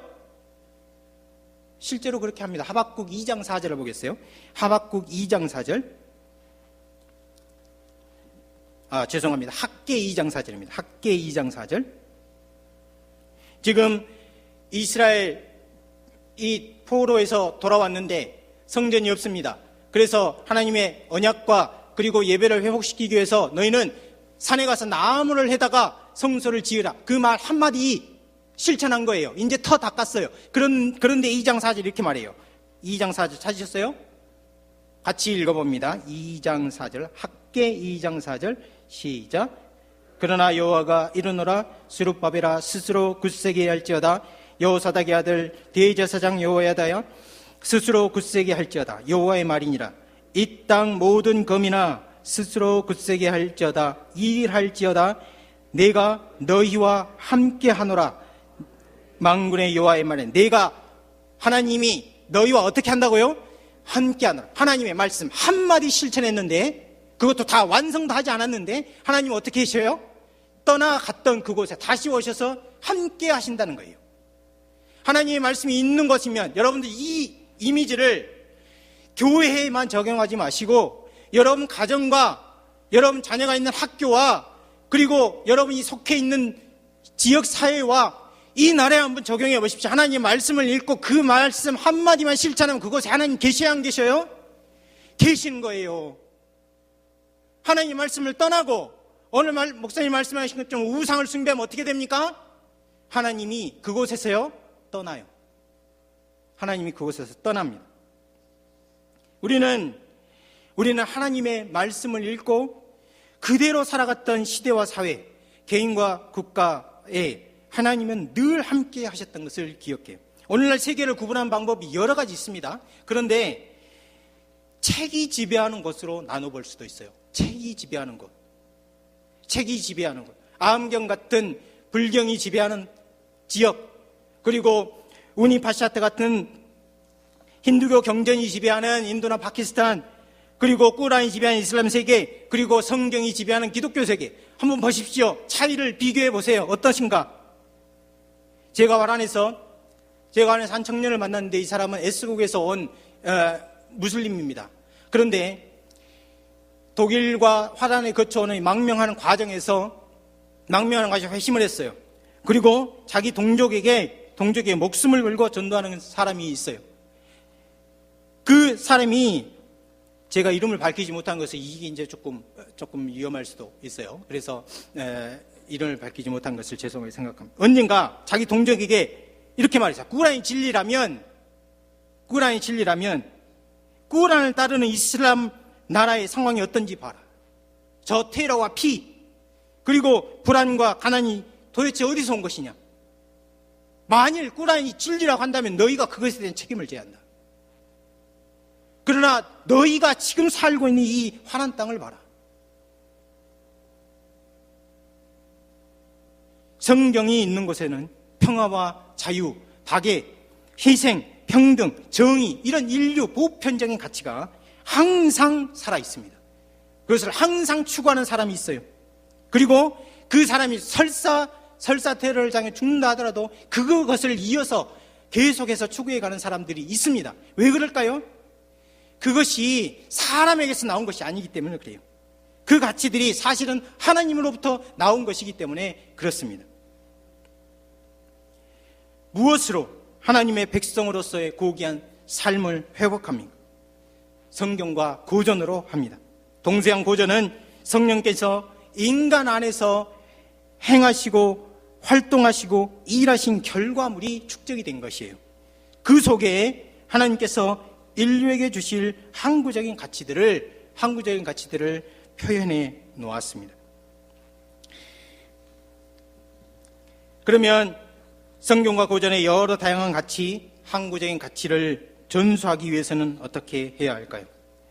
실제로 그렇게 합니다. 하박국 2장 4절을 보겠어요. 하박국 2장 4절. 죄송합니다. 학개 2장 4절입니다. 학개 2장 4절. 지금 이스라엘 이 포로에서 돌아왔는데 성전이 없습니다. 그래서 하나님의 언약과 그리고 예배를 회복시키기 위해서 너희는 산에 가서 나무를 해다가 성소를 지으라. 그 말 한마디 실천한 거예요. 이제 터 닦았어요. 그런데 2장 4절 이렇게 말해요. 2장 4절 찾으셨어요? 같이 읽어봅니다. 2장 4절. 학개 2장 4절. 시작. 그러나 여호와가 이르노라 스룹바벨아 스스로 굳세게 할지어다. 여호사닥의 아들 대제사장 여호야다야 스스로 굳세게 할지어다. 여호와의 말이니라. 이 땅 모든 검이나 스스로 굳세게 할지어다. 일할지어다. 내가 너희와 함께 하노라. 만군의 여호와의 말에 내가 하나님이 너희와 어떻게 한다고요? 함께 하노라. 하나님의 말씀 한마디 실천했는데 그것도 다 완성도 하지 않았는데 하나님은 어떻게 하셔요? 떠나갔던 그곳에 다시 오셔서 함께 하신다는 거예요. 하나님의 말씀이 있는 것이면 여러분들 이 이미지를 교회에만 적용하지 마시고 여러분 가정과 여러분 자녀가 있는 학교와 그리고 여러분이 속해 있는 지역사회와 이 나라에 한번 적용해 보십시오. 하나님의 말씀을 읽고 그 말씀 한마디만 실천하면 그곳에 하나님 계셔요 안 계셔요? 계신 거예요. 하나님의 말씀을 떠나고 오늘 목사님 말씀하신 것처럼 우상을 숭배하면 어떻게 됩니까? 하나님이 그곳에서요 떠나요. 하나님이 그곳에서 떠납니다. 우리는 하나님의 말씀을 읽고 그대로 살아갔던 시대와 사회, 개인과 국가에 하나님은 늘 함께 하셨던 것을 기억해요. 오늘날 세계를 구분하는 방법이 여러 가지 있습니다. 그런데 책이 지배하는 것으로 나눠볼 수도 있어요. 책이 지배하는 것. 책이 지배하는 것. 아함경 같은 불경이 지배하는 지역, 그리고 우니파샤트 같은 힌두교 경전이 지배하는 인도나 파키스탄, 그리고 꾸란이 지배하는 이슬람 세계, 그리고 성경이 지배하는 기독교 세계. 한번 보십시오. 차이를 비교해 보세요. 어떠신가? 제가 화란에서 한 청년을 만났는데 이 사람은 S국에서 온 무슬림입니다. 그런데 독일과 화란에 거쳐오는 망명하는 과정에서 회심을 했어요. 그리고 자기 동족에게 목숨을 걸고 전도하는 사람이 있어요. 그 사람이 제가 이름을 밝히지 못한 것은 이게 이제 조금 위험할 수도 있어요. 그래서 이름을 밝히지 못한 것을 죄송하게 생각합니다. 언젠가 자기 동족에게 이렇게 말했어요. 꾸란이 진리라면 꾸란을 따르는 이슬람 나라의 상황이 어떤지 봐라. 저 테러와 피 그리고 불안과 가난이 도대체 어디서 온 것이냐. 만일 꾸란이 진리라고 한다면 너희가 그것에 대한 책임을 져야 한다. 그러나 너희가 지금 살고 있는 이 환한 땅을 봐라. 성경이 있는 곳에는 평화와 자유, 박애, 희생, 평등, 정의 이런 인류 보편적인 가치가 항상 살아있습니다. 그것을 항상 추구하는 사람이 있어요. 그리고 그 사람이 설사 테러를 당해 죽는다 하더라도 그것을 이어서 계속해서 추구해가는 사람들이 있습니다. 왜 그럴까요? 그것이 사람에게서 나온 것이 아니기 때문에 그래요. 그 가치들이 사실은 하나님으로부터 나온 것이기 때문에 그렇습니다. 무엇으로 하나님의 백성으로서의 고귀한 삶을 회복합니까? 성경과 고전으로 합니다. 동서양 고전은 성령께서 인간 안에서 행하시고 활동하시고 일하신 결과물이 축적이 된 것이에요. 그 속에 하나님께서 인류에게 주실 항구적인 가치들을 표현해 놓았습니다. 그러면 성경과 고전의 여러 다양한 가치, 항구적인 가치를 전수하기 위해서는 어떻게 해야 할까요?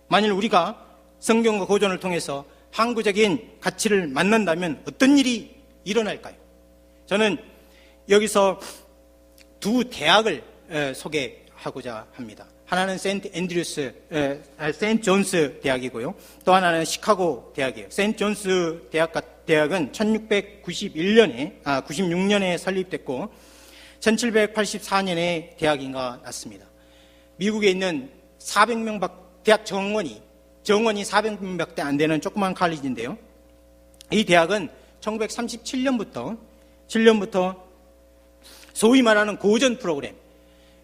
만일 우리가 성경과 고전을 통해서 항구적인 가치를 만난다면 어떤 일이 일어날까요? 저는 여기서 두 대학을 소개하고자 합니다. 하나는 세인트 존스 대학이고요. 또 하나는 시카고 대학이에요. 세인트 존스 대학은 1696년에 설립됐고 1784년에 대학인가 났습니다. 미국에 있는 400명 대학 정원이 400명밖에 안 되는 조그만 칼리지인데요. 이 대학은 1937년부터 소위 말하는 고전 프로그램,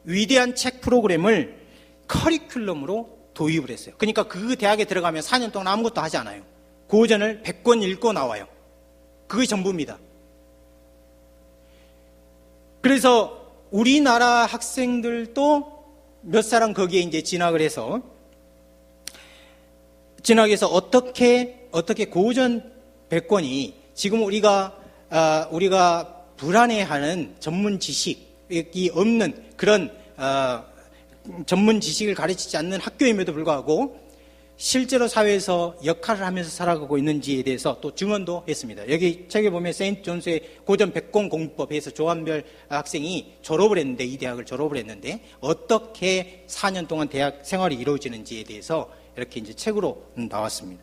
위대한 책 프로그램을 커리큘럼으로 도입을 했어요. 그러니까 그 대학에 들어가면 4년 동안 아무것도 하지 않아요. 고전을 100권 읽고 나와요. 그게 전부입니다. 그래서 우리나라 학생들도 몇 사람 거기에 이제 진학해서 어떻게 고전 100권이 지금 우리가 불안해하는 전문 지식이 없는 그런 전문 지식을 가르치지 않는 학교임에도 불구하고 실제로 사회에서 역할을 하면서 살아가고 있는지에 대해서 또 증언도 했습니다. 여기 책에 보면 세인트 존스의 고전 100권 공부법에서 조한별 학생이 이 대학을 졸업을 했는데 어떻게 4년 동안 대학 생활이 이루어지는지에 대해서 이렇게 이제 책으로 나왔습니다.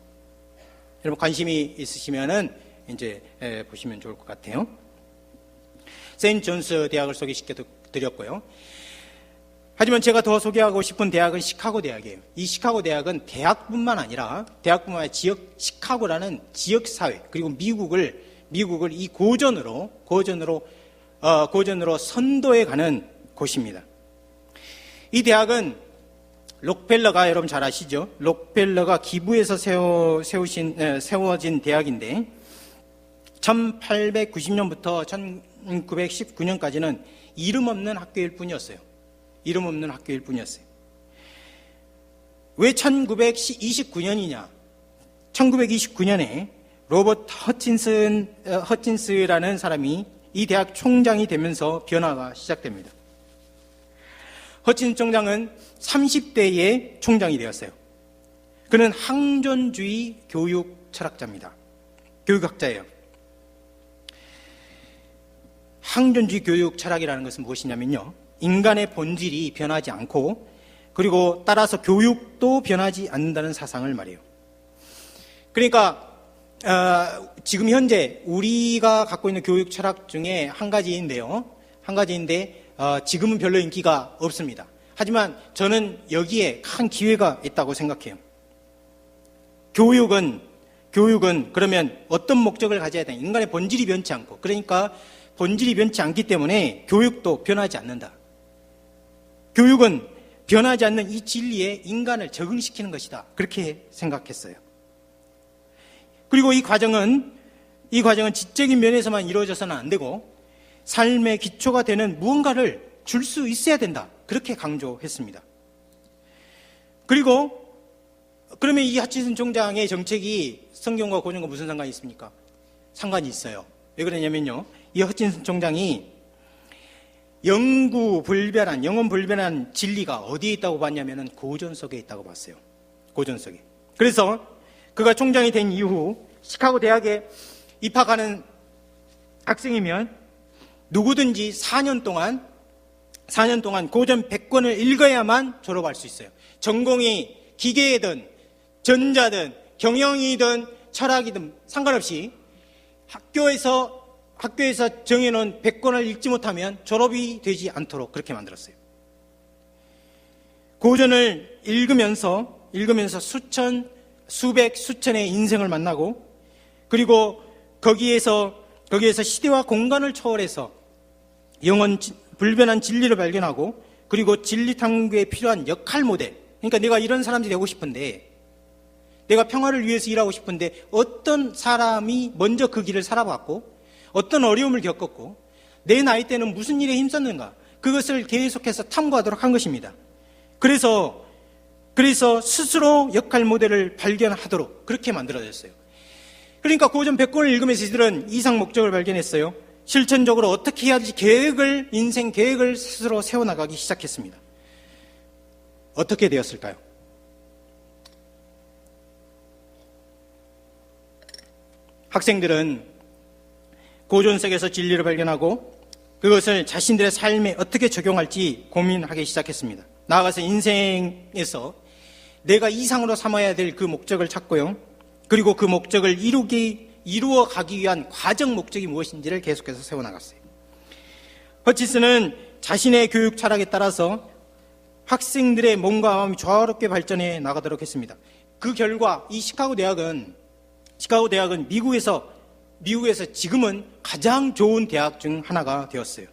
여러분 관심이 있으시면은 이제 보시면 좋을 것 같아요. 세인트 존스 대학을 소개시켜 드렸고요. 하지만 제가 더 소개하고 싶은 대학은 시카고 대학이에요. 이 시카고 대학은 대학뿐만 아니라 시카고라는 지역사회, 그리고 미국을 이 고전으로 선도해 가는 곳입니다. 이 대학은 록펠러가 여러분 잘 아시죠? 록펠러가 기부해서 세워진 대학인데 1890년부터 1919년까지는 이름 없는 학교일 뿐이었어요. 왜 1929년이냐? 1929년에 로버트 허친스라는 사람이 이 대학 총장이 되면서 변화가 시작됩니다. 허친스 총장은 30대에 총장이 되었어요. 그는 항존주의 교육 철학자입니다. 교육학자예요. 항존주의 교육 철학이라는 것은 무엇이냐면요, 인간의 본질이 변하지 않고 그리고 따라서 교육도 변하지 않는다는 사상을 말해요. 그러니까 지금 현재 우리가 갖고 있는 교육 철학 중에 한 가지인데 지금은 별로 인기가 없습니다. 하지만 저는 여기에 큰 기회가 있다고 생각해요. 교육은 그러면 어떤 목적을 가져야 되냐? 인간의 본질이 변치 않고, 그러니까 본질이 변치 않기 때문에 교육도 변하지 않는다. 교육은 변하지 않는 이 진리에 인간을 적응시키는 것이다. 그렇게 생각했어요. 그리고 이 과정은 지적인 면에서만 이루어져서는 안 되고 삶의 기초가 되는 무언가를 줄 수 있어야 된다. 그렇게 강조했습니다. 그러면 이 허친슨 총장의 정책이 성경과 고전과 무슨 상관이 있습니까? 상관이 있어요. 왜 그러냐면요, 이 허친슨 총장이 영원 불변한 진리가 어디에 있다고 봤냐면은 고전 속에 있다고 봤어요. 고전 속에. 그래서 그가 총장이 된 이후 시카고 대학에 입학하는 학생이면 누구든지 4년 동안 고전 100권을 읽어야만 졸업할 수 있어요. 전공이 기계든 전자든 경영이든 철학이든 상관없이 학교에서 정해놓은 100권을 읽지 못하면 졸업이 되지 않도록 그렇게 만들었어요. 고전을 읽으면서 수천의 인생을 만나고, 그리고 거기에서 시대와 공간을 초월해서 불변한 진리를 발견하고, 그리고 진리 탐구에 필요한 역할 모델, 그러니까 내가 이런 사람이 되고 싶은데 내가 평화를 위해서 일하고 싶은데 어떤 사람이 먼저 그 길을 살아봤고 어떤 어려움을 겪었고 내 나이 때는 무슨 일에 힘썼는가, 그것을 계속해서 탐구하도록 한 것입니다. 그래서 스스로 역할 모델을 발견하도록 그렇게 만들어졌어요. 그러니까 고전 100권을 읽으면서 이들은 이상 목적을 발견했어요. 실천적으로 어떻게 해야지 인생 계획을 스스로 세워나가기 시작했습니다. 어떻게 되었을까요? 학생들은 고전 속에서 진리를 발견하고 그것을 자신들의 삶에 어떻게 적용할지 고민하기 시작했습니다. 나아가서 인생에서 내가 이상으로 삼아야 될 그 목적을 찾고요. 그리고 그 목적을 이루어가기 위한 과정 목적이 무엇인지를 계속해서 세워나갔어요. 허치슨은 자신의 교육 철학에 따라서 학생들의 몸과 마음이 조화롭게 발전해 나가도록 했습니다. 그 결과 이 시카고 대학은 미국에서 지금은 가장 좋은 대학 중 하나가 되었어요.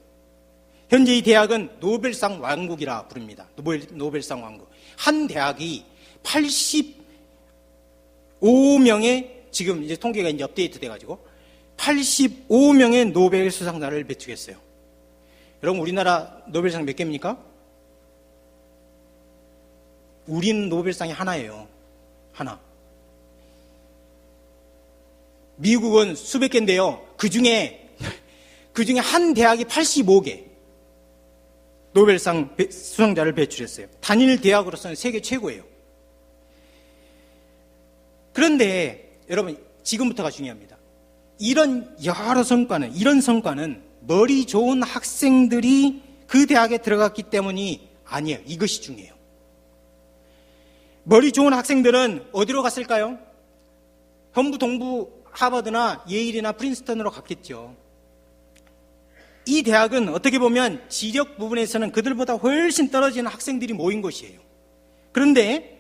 현재 이 대학은 노벨상 왕국이라 부릅니다. 노벨상 왕국. 한 대학이 85명의, 지금 이제 통계가 이제 업데이트 돼가지고 85명의 노벨 수상자를 배출했어요. 여러분, 우리나라 노벨상 몇 개입니까? 우리는 노벨상이 하나예요. 하나. 미국은 수백 개인데요. 그 중에 한 대학이 85개 노벨상 수상자를 배출했어요. 단일 대학으로서는 세계 최고예요. 그런데 여러분, 지금부터가 중요합니다. 이런 성과는 머리 좋은 학생들이 그 대학에 들어갔기 때문이 아니에요. 이것이 중요해요. 머리 좋은 학생들은 어디로 갔을까요? 전부 동부 하버드나 예일이나 프린스턴으로 갔겠죠. 이 대학은 어떻게 보면 지력 부분에서는 그들보다 훨씬 떨어지는 학생들이 모인 곳이에요. 그런데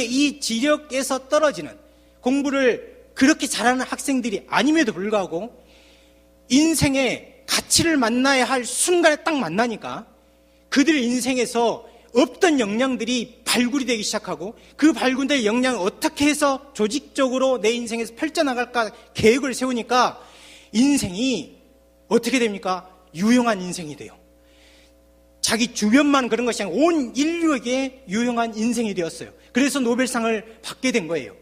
이 지력에서 떨어지는, 공부를 그렇게 잘하는 학생들이 아님에도 불구하고 인생의 가치를 만나야 할 순간에 딱 만나니까 그들 인생에서 없던 역량들이 발굴이 되기 시작하고, 그 발굴된 역량을 어떻게 해서 조직적으로 내 인생에서 펼쳐나갈까 계획을 세우니까 인생이 어떻게 됩니까? 유용한 인생이 돼요. 자기 주변만 그런 것이 아니라 온 인류에게 유용한 인생이 되었어요. 그래서 노벨상을 받게 된 거예요.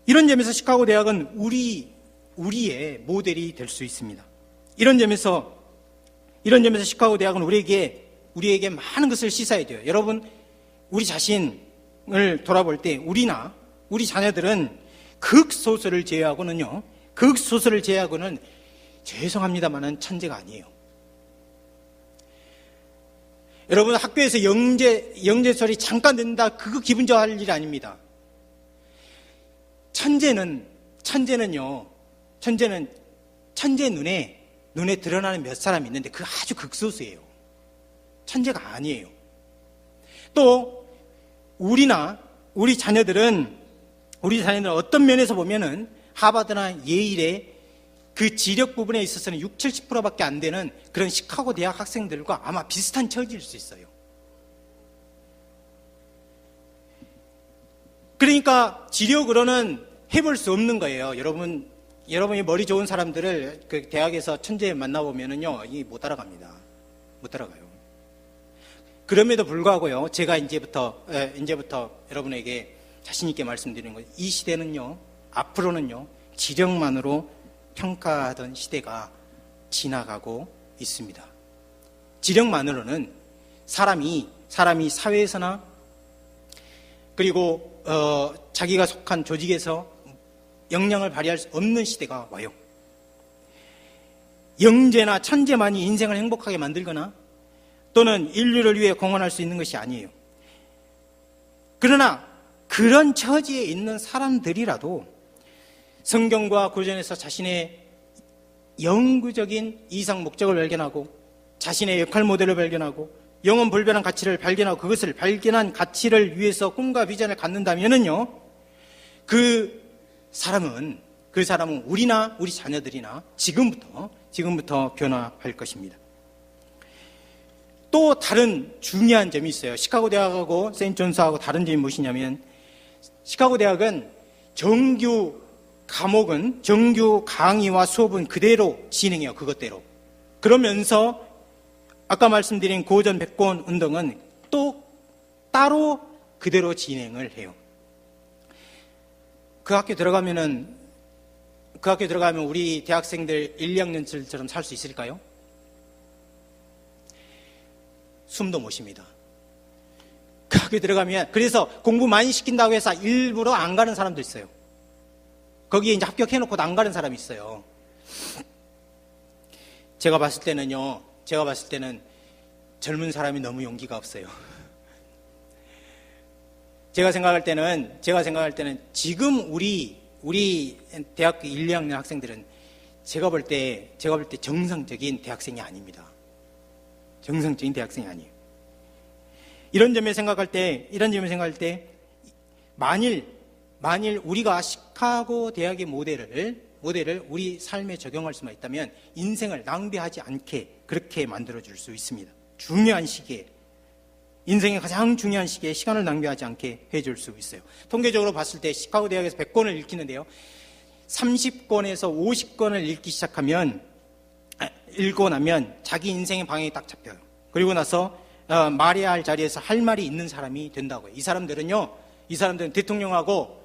이런 점에서 시카고 대학은 우리의 모델이 될 수 있습니다. 이런 점에서 시카고 대학은 우리에게 많은 것을 시사해야 돼요. 여러분, 우리 자신을 돌아볼 때 우리 자녀들은 극소수를 제외하고는 죄송합니다만은 천재가 아니에요. 여러분, 학교에서 영재 소리 잠깐 듣는다, 그거 기분 좋아할 일이 아닙니다. 천재 눈에 드러나는 몇 사람이 있는데 그 아주 극소수예요. 천재가 아니에요. 또 우리 자녀들은 어떤 면에서 보면은 하버드나 예일의 그 지력 부분에 있어서는 60-70%밖에 안 되는 그런 시카고 대학 학생들과 아마 비슷한 처지일 수 있어요. 그러니까 지력으로는 해볼 수 없는 거예요. 여러분이 머리 좋은 사람들을 그 대학에서 천재 만나보면은요, 이게 못 따라갑니다. 못 따라가요. 그럼에도 불구하고요, 제가 이제부터 여러분에게 자신있게 말씀드리는 거예요. 이 시대는요, 앞으로는요, 지력만으로 평가하던 시대가 지나가고 있습니다. 지력만으로는 사람이 사회에서나 그리고 자기가 속한 조직에서 역량을 발휘할 수 없는 시대가 와요. 영재나 천재만이 인생을 행복하게 만들거나 또는 인류를 위해 공헌할 수 있는 것이 아니에요. 그러나 그런 처지에 있는 사람들이라도 성경과 고전에서 자신의 영구적인 이상 목적을 발견하고 자신의 역할 모델을 발견하고 영원 불변한 가치를 발견하고 그것을 발견한 가치를 위해서 꿈과 비전을 갖는다면은요, 그 사람은 우리나 우리 자녀들이나 지금부터 변화할 것입니다. 또 다른 중요한 점이 있어요. 시카고 대학하고 세인트 존스하고 다른 점이 무엇이냐면, 시카고 대학은 정규 과목은, 정규 강의와 수업은 그대로 진행해요. 그것대로. 그러면서 아까 말씀드린 고전 백권 운동은 또 따로 그대로 진행을 해요. 그 학교 들어가면 우리 대학생들 1, 2학년들처럼 살 수 있을까요? 숨도 못 쉽니다. 그 학교 들어가면, 그래서 공부 많이 시킨다고 해서 일부러 안 가는 사람도 있어요. 거기에 이제 합격해놓고도 안 가는 사람이 있어요. 제가 봤을 때는 젊은 사람이 너무 용기가 없어요. 제가 생각할 때는 지금 우리 대학교 1, 2학년 학생들은 제가 볼 때 정상적인 대학생이 아닙니다. 정상적인 대학생이 아니에요. 이런 점에 생각할 때 만일 우리가 시카고 대학의 모델을 우리 삶에 적용할 수만 있다면 인생을 낭비하지 않게 그렇게 만들어줄 수 있습니다. 중요한 시기에, 인생의 가장 중요한 시기에 시간을 낭비하지 않게 해줄 수 있어요. 통계적으로 봤을 때 시카고 대학에서 100권을 읽히는데요, 30권에서 50권을 읽고 나면 자기 인생의 방향이 딱 잡혀요. 그리고 나서 말해야 할 자리에서 할 말이 있는 사람이 된다고요. 이 사람들은 대통령하고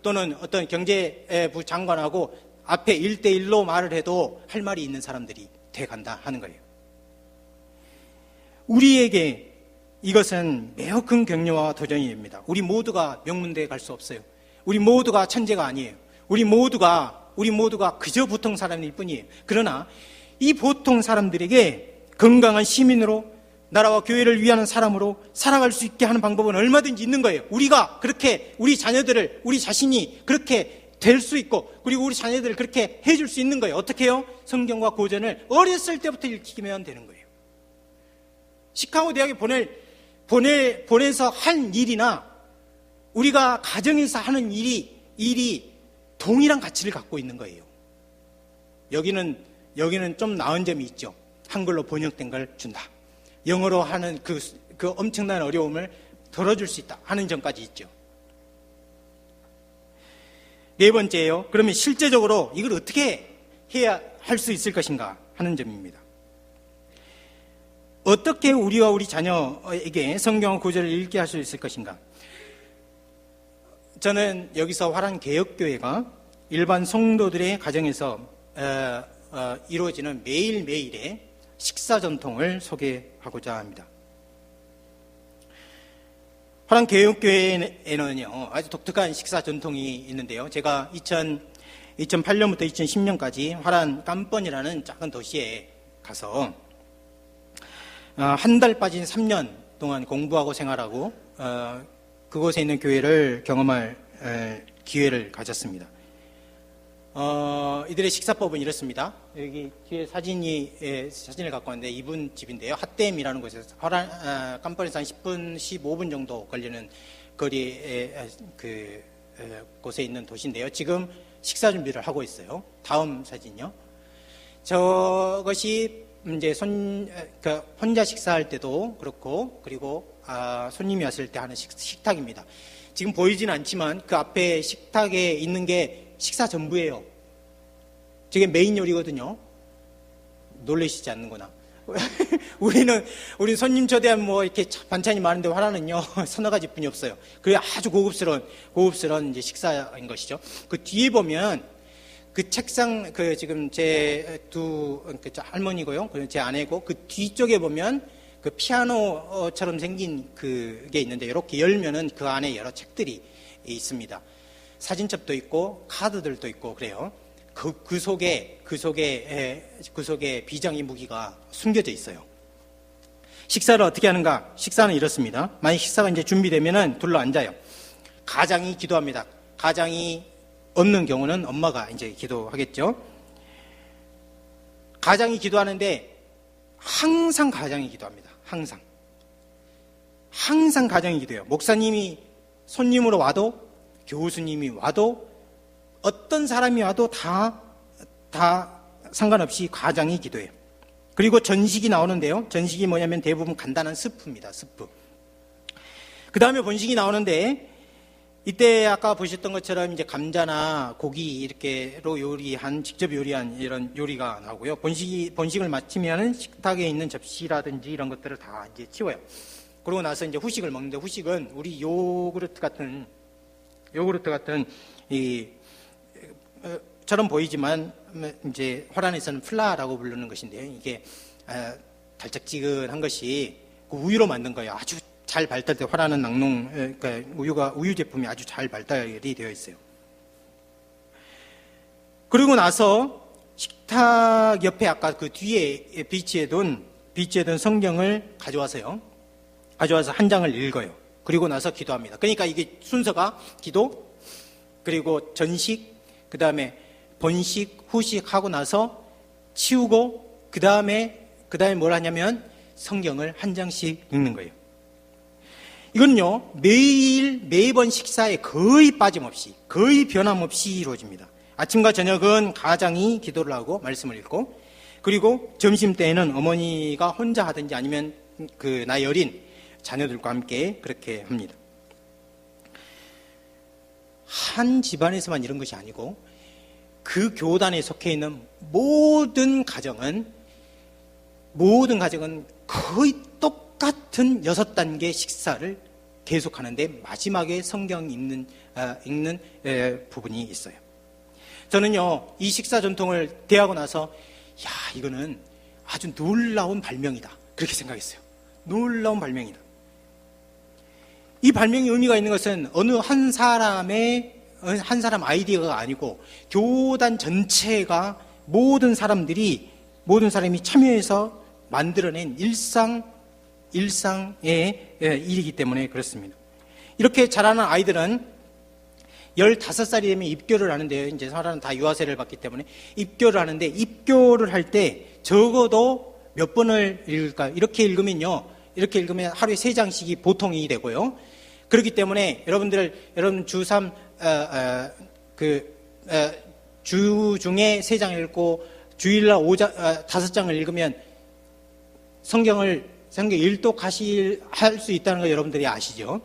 또는 어떤 경제부 장관하고 앞에 1대1로 말을 해도 할 말이 있는 사람들이 돼간다 하는 거예요. 우리에게 이것은 매우 큰 격려와 도전입니다. 우리 모두가 명문대에 갈 수 없어요. 우리 모두가 천재가 아니에요. 우리 모두가 그저 보통 사람일 뿐이에요. 그러나 이 보통 사람들에게 건강한 시민으로, 나라와 교회를 위하는 사람으로 살아갈 수 있게 하는 방법은 얼마든지 있는 거예요. 우리가 그렇게 우리 자녀들을, 우리 자신이 그렇게 될 수 있고, 그리고 우리 자녀들을 그렇게 해줄 수 있는 거예요. 어떻게 해요? 성경과 고전을 어렸을 때부터 읽히면 되는 거예요. 시카고 대학에 보내서 한 일이나 우리가 가정에서 하는 일이 동일한 가치를 갖고 있는 거예요. 여기는 좀 나은 점이 있죠. 한글로 번역된 걸 준다. 영어로 하는 그 엄청난 어려움을 덜어줄 수 있다 하는 점까지 있죠. 네 번째예요. 그러면 실제적으로 이걸 어떻게 해야 할 수 있을 것인가 하는 점입니다. 어떻게 우리와 우리 자녀에게 성경 구절을 읽게 할 수 있을 것인가? 저는 여기서 화란개혁교회가 일반 성도들의 가정에서 이루어지는 매일매일의 식사 전통을 소개하고자 합니다. 화란개혁교회에는요, 아주 독특한 식사 전통이 있는데요. 제가 2008년부터 2010년까지 화란 깜번이라는 작은 도시에 가서 한 달 빠진 3년 동안 공부하고 생활하고 그곳에 있는 교회를 경험할 기회를 가졌습니다. 이들의 식사법은 이렇습니다. 여기 뒤에 사진을 갖고 왔는데 이분 집인데요. 핫댐이라는 곳에서 깜번에서 한 10분, 15분 정도 걸리는 거리에 곳에 있는 도시인데요. 지금 식사 준비를 하고 있어요. 다음 사진요. 저것이 이제 혼자 식사할 때도 그렇고, 그리고 손님이 왔을 때 하는 식탁입니다. 지금 보이지는 않지만 그 앞에 식탁에 있는 게 식사 전부예요. 저게 메인 요리거든요. 놀라시지 않는구나. 우리는 손님 초대하면 뭐 이렇게 반찬이 많은데 화나는요 서너 가지 뿐이 없어요. 그게 아주 고급스러운 이제 식사인 것이죠. 그 뒤에 보면 그 책상, 지금 제 할머니고요. 제 아내고, 그 뒤쪽에 보면 그 피아노처럼 생긴 그게 있는데, 이렇게 열면은 그 안에 여러 책들이 있습니다. 사진첩도 있고, 카드들도 있고, 그래요. 그 속에 비장의 무기가 숨겨져 있어요. 식사를 어떻게 하는가? 식사는 이렇습니다. 만약 식사가 이제 준비되면은 둘러 앉아요. 가장이 기도합니다. 가장이 없는 경우는 엄마가 이제 기도하겠죠. 가장이 기도하는데 항상 가장이 기도합니다. 항상 가장이 기도해요. 목사님이 손님으로 와도, 교수님이 와도, 어떤 사람이 와도 다 상관없이 가장이 기도해요. 그리고 전식이 나오는데요. 전식이 뭐냐면 대부분 간단한 스프입니다. 스프. 그 다음에 본식이 나오는데, 이때 아까 보셨던 것처럼 이제 감자나 고기 이렇게로 요리한, 직접 요리한 이런 요리가 나오고요. 본식을 마치면은 식탁에 있는 접시라든지 이런 것들을 다 이제 치워요. 그러고 나서 이제 후식을 먹는데, 후식은 우리 요구르트 같은 처럼 보이지만 이제 호란에서는 플라라고 부르는 것인데요. 이게 달짝지근한 것이 그 우유로 만든 거예요. 아주 잘 발달돼. 호란은 그러니까 우유 제품이 아주 잘 발달이 되어 있어요. 그리고 나서 식탁 옆에 아까 그 뒤에 비치해둔 성경을 가져와서 한 장을 읽어요. 그리고 나서 기도합니다. 그러니까 이게 순서가 기도, 그리고 전식, 그 다음에 본식, 후식 하고 나서 치우고, 그 다음에 뭘 하냐면 성경을 한 장씩 읽는 거예요. 이건요, 매번 식사에 거의 빠짐없이, 거의 변함없이 이루어집니다. 아침과 저녁은 가장이 기도를 하고 말씀을 읽고, 그리고 점심 때에는 어머니가 혼자 하든지 아니면 그 나이 어린 자녀들과 함께 그렇게 합니다. 한 집안에서만 이런 것이 아니고 그 교단에 속해 있는 모든 가정은 거의 똑같은 6단계 식사를 계속하는데 마지막에 성경 읽는 부분이 있어요. 저는요, 이 식사 전통을 대하고 나서 이거는 아주 놀라운 발명이다, 그렇게 생각했어요. 놀라운 발명이다. 이 발명의 의미가 있는 것은 어느 한 사람 아이디어가 아니고 교단 전체가 모든 사람이 참여해서 만들어낸 일상의 일이기 때문에 그렇습니다. 이렇게 자라는 아이들은 15살이 되면 입교를 하는데요. 이제 사람은 다 유아세를 받기 때문에 입교를 하는데, 입교를 할 때 적어도 몇 번을 읽을까요? 이렇게 읽으면 하루에 3장씩이 보통이 되고요. 그렇기 때문에 여러분 주 중에 3장 읽고 주일날 5장을 읽으면 성경 일독할 수 있다는 거 여러분들이 아시죠?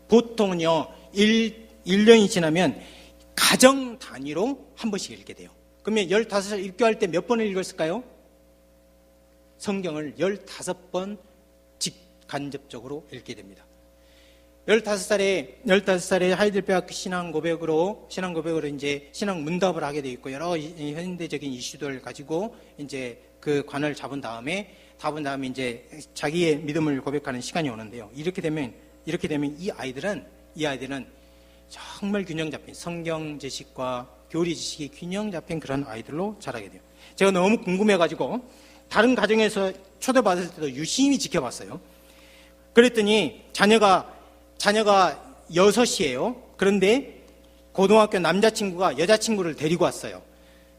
보통은요, 1년이 지나면 가정 단위로 한 번씩 읽게 돼요. 그러면 15살 입교할 때 몇 번을 읽었을까요? 성경을 15번 직간접적으로 읽게 됩니다. 15살에 하이델베르크 신앙 고백으로 이제 신앙 문답을 하게 되어 있고, 여러 현대적인 이슈들 가지고 이제 그 관을 잡은 다음에 이제 자기의 믿음을 고백하는 시간이 오는데요. 이렇게 되면 이 아이들은 정말 균형 잡힌 성경 지식과 교리 지식이 균형 잡힌 그런 아이들로 자라게 돼요. 제가 너무 궁금해가지고 다른 가정에서 초대받을 때도 유심히 지켜봤어요. 그랬더니 자녀가 6이에요. 그런데 고등학교 남자친구가 여자친구를 데리고 왔어요.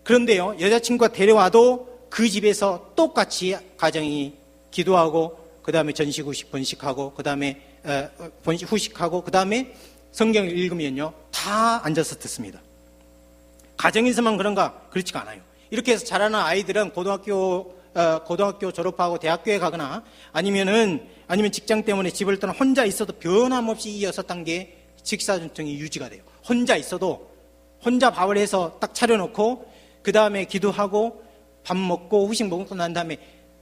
그런데요, 여자친구가 데려와도 그 집에서 똑같이 가정이 기도하고, 그 다음에 전식, 후식, 번식하고, 그 다음에 후식하고, 그 다음에 성경을 읽으면요, 다 앉아서 듣습니다. 가정에서만 그런가? 그렇지가 않아요. 이렇게 해서 자라는 아이들은 고등학교 졸업하고 대학교에 가거나 아니면 직장 때문에 집을 떠나 혼자 있어도 변함없이 이 6단계 식사 전통이 유지가 돼요. 혼자 밥을 해서 딱 차려놓고, 그 다음에 기도하고, 밥 먹고, 후식 먹고 난 다음에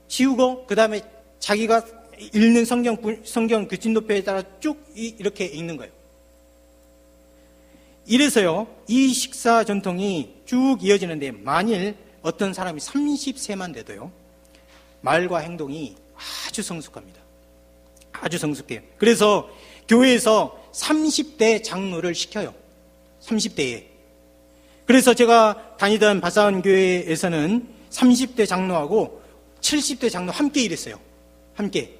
치우고, 그 다음에 자기가 읽는 성경 그 진도표에 따라 쭉 이렇게 읽는 거예요. 이래서요, 이 식사 전통이 쭉 이어지는데, 만일 어떤 사람이 30세만 돼도요, 말과 행동이 아주 성숙합니다. 아주 성숙해요. 그래서 교회에서 30대 장로를 시켜요. 30대에. 그래서 제가 다니던 바사원 교회에서는 30대 장로하고 70대 장로 함께 일했어요. 함께.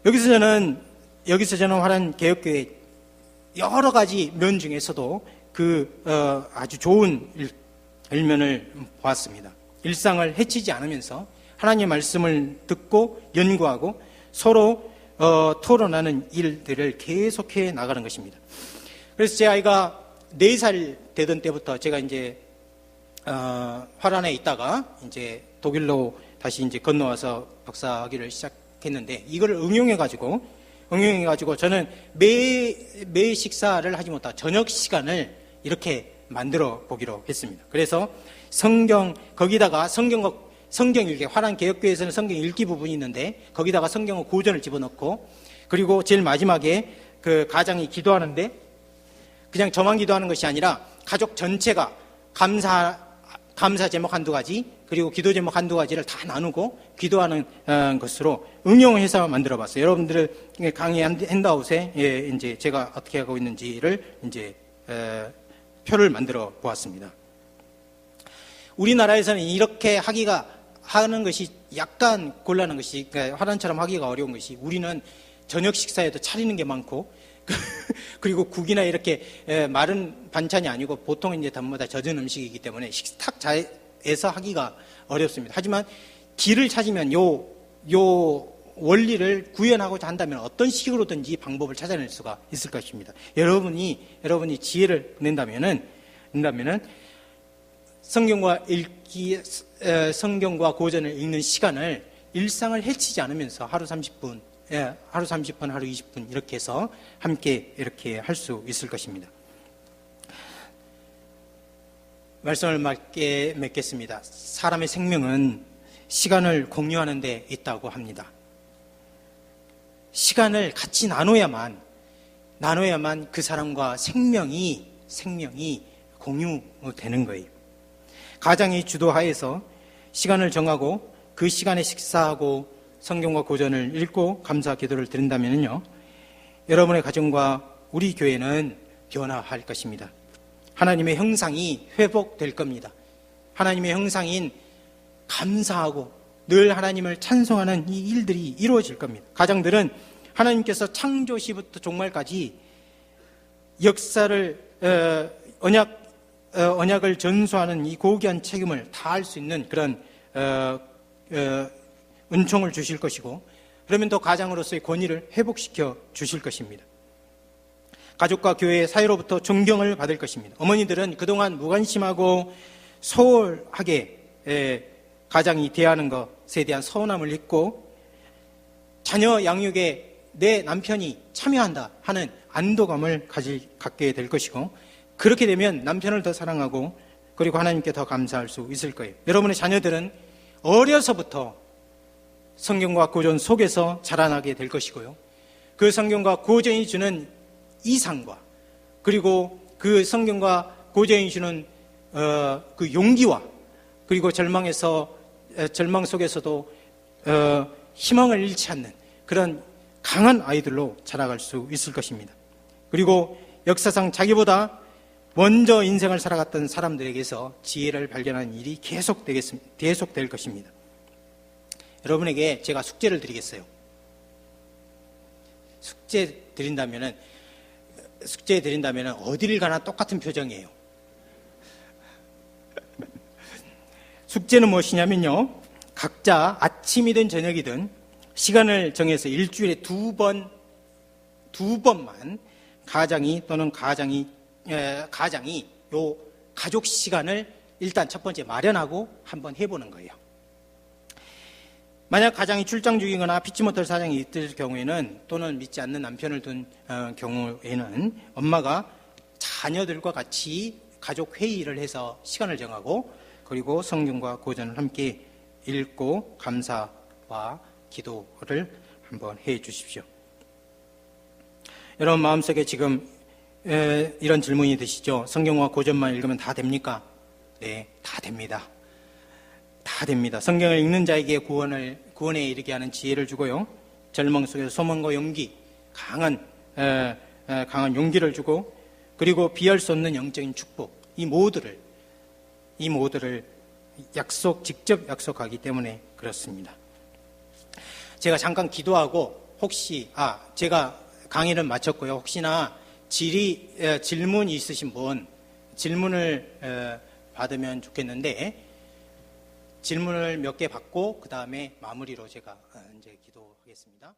여기서 저는 화란 개혁교회 여러 가지 면 중에서도 아주 좋은 일면을 보았습니다. 일상을 해치지 않으면서 하나님의 말씀을 듣고 연구하고 서로 토론하는 일들을 계속해 나가는 것입니다. 그래서 제 아이가 4살 되던 때부터 제가 이제 화란에 있다가 이제 독일로 다시 이제 건너와서 박사학위를 시작했는데, 이걸 응용해가지고 저는 매 식사를 하지 못하고 저녁 시간을 이렇게 만들어 보기로 했습니다. 그래서 거기다가 성경 읽기, 화란 개혁교회에서는 성경 읽기 부분이 있는데 거기다가 성경의 고전을 집어넣고, 그리고 제일 마지막에 그 가장이 기도하는데 그냥 저만 기도하는 것이 아니라 가족 전체가 감사 제목 한두 가지, 그리고 기도 제목 한두 가지를 다 나누고 기도하는 것으로 응용해서 만들어 봤어요. 여러분들 강의 핸드아웃에 이제 제가 어떻게 하고 있는지를 이제 표를 만들어 보았습니다. 우리나라에서는 이렇게 하는 것이 약간 곤란한 것이, 그러니까 화란처럼 하기가 어려운 것이, 우리는 저녁 식사에도 차리는 게 많고 그리고 국이나 이렇게 마른 반찬이 아니고 보통 이제 전부 다 젖은 음식이기 때문에 식탁에서 하기가 어렵습니다. 하지만 길을 찾으면 요 원리를 구현하고자 한다면 어떤 식으로든지 방법을 찾아낼 수가 있을 것입니다. 여러분이 지혜를 낸다면은 성경과 고전을 읽는 시간을 일상을 해치지 않으면서 하루 30분, 하루 20분 이렇게 해서 함께 이렇게 할 수 있을 것입니다. 말씀을 맺겠습니다. 사람의 생명은 시간을 공유하는 데 있다고 합니다. 시간을 같이 나눠야만 그 사람과 생명이 공유되는 거예요. 가장이 주도하에서 시간을 정하고 그 시간에 식사하고 성경과 고전을 읽고 감사 기도를 드린다면요, 여러분의 가정과 우리 교회는 변화할 것입니다. 하나님의 형상이 회복될 겁니다. 하나님의 형상인 감사하고 늘 하나님을 찬송하는 이 일들이 이루어질 겁니다. 가정들은 하나님께서 창조 시부터 종말까지 역사를 언약을 전수하는 이 고귀한 책임을 다할 수 있는 그런 은총을 주실 것이고, 그러면 또 가장으로서의 권위를 회복시켜 주실 것입니다. 가족과 교회 사이로부터 존경을 받을 것입니다. 어머니들은 그동안 무관심하고 소홀하게 가장이 대하는 것에 대한 서운함을 잊고 자녀 양육에 내 남편이 참여한다 하는 안도감을 갖게 될 것이고, 그렇게 되면 남편을 더 사랑하고 그리고 하나님께 더 감사할 수 있을 거예요. 여러분의 자녀들은 어려서부터 성경과 고전 속에서 자라나게 될 것이고요, 그 성경과 고전이 주는 이상과 그리고 그 성경과 고전이 주는 그 용기와 그리고 절망 속에서도 희망을 잃지 않는 그런 강한 아이들로 자라갈 수 있을 것입니다. 그리고 역사상 자기보다 먼저 인생을 살아갔던 사람들에게서 지혜를 발견하는 일이 계속될 것입니다. 여러분에게 제가 숙제를 드리겠어요. 숙제 드린다면은 어디를 가나 똑같은 표정이에요. 숙제는 무엇이냐면요, 각자 아침이든 저녁이든 시간을 정해서 일주일에 두 번만 가장이 요 가족 시간을 일단 첫 번째 마련하고 한번 해보는 거예요. 만약 가장이 출장 중이거나 피치 못할 사정이 있을 경우에는, 또는 믿지 않는 남편을 둔 경우에는 엄마가 자녀들과 같이 가족 회의를 해서 시간을 정하고 그리고 성경과 고전을 함께 읽고 감사와 기도를 한번 해 주십시오. 여러분 마음속에 지금 이런 질문이 드시죠? 성경과 고전만 읽으면 다 됩니까? 네, 다 됩니다. 다 됩니다. 성경을 읽는 자에게 구원에 이르게 하는 지혜를 주고요, 절망 속에서 소망과 용기, 강한 용기를 주고, 그리고 비할 수 없는 영적인 축복, 이 모두를 직접 약속하기 때문에 그렇습니다. 제가 잠깐 기도하고 제가 강의를 마쳤고요, 혹시나 질문이 있으신 분 질문을 받으면 좋겠는데, 질문을 몇 개 받고 그 다음에 마무리로 제가 이제 기도하겠습니다.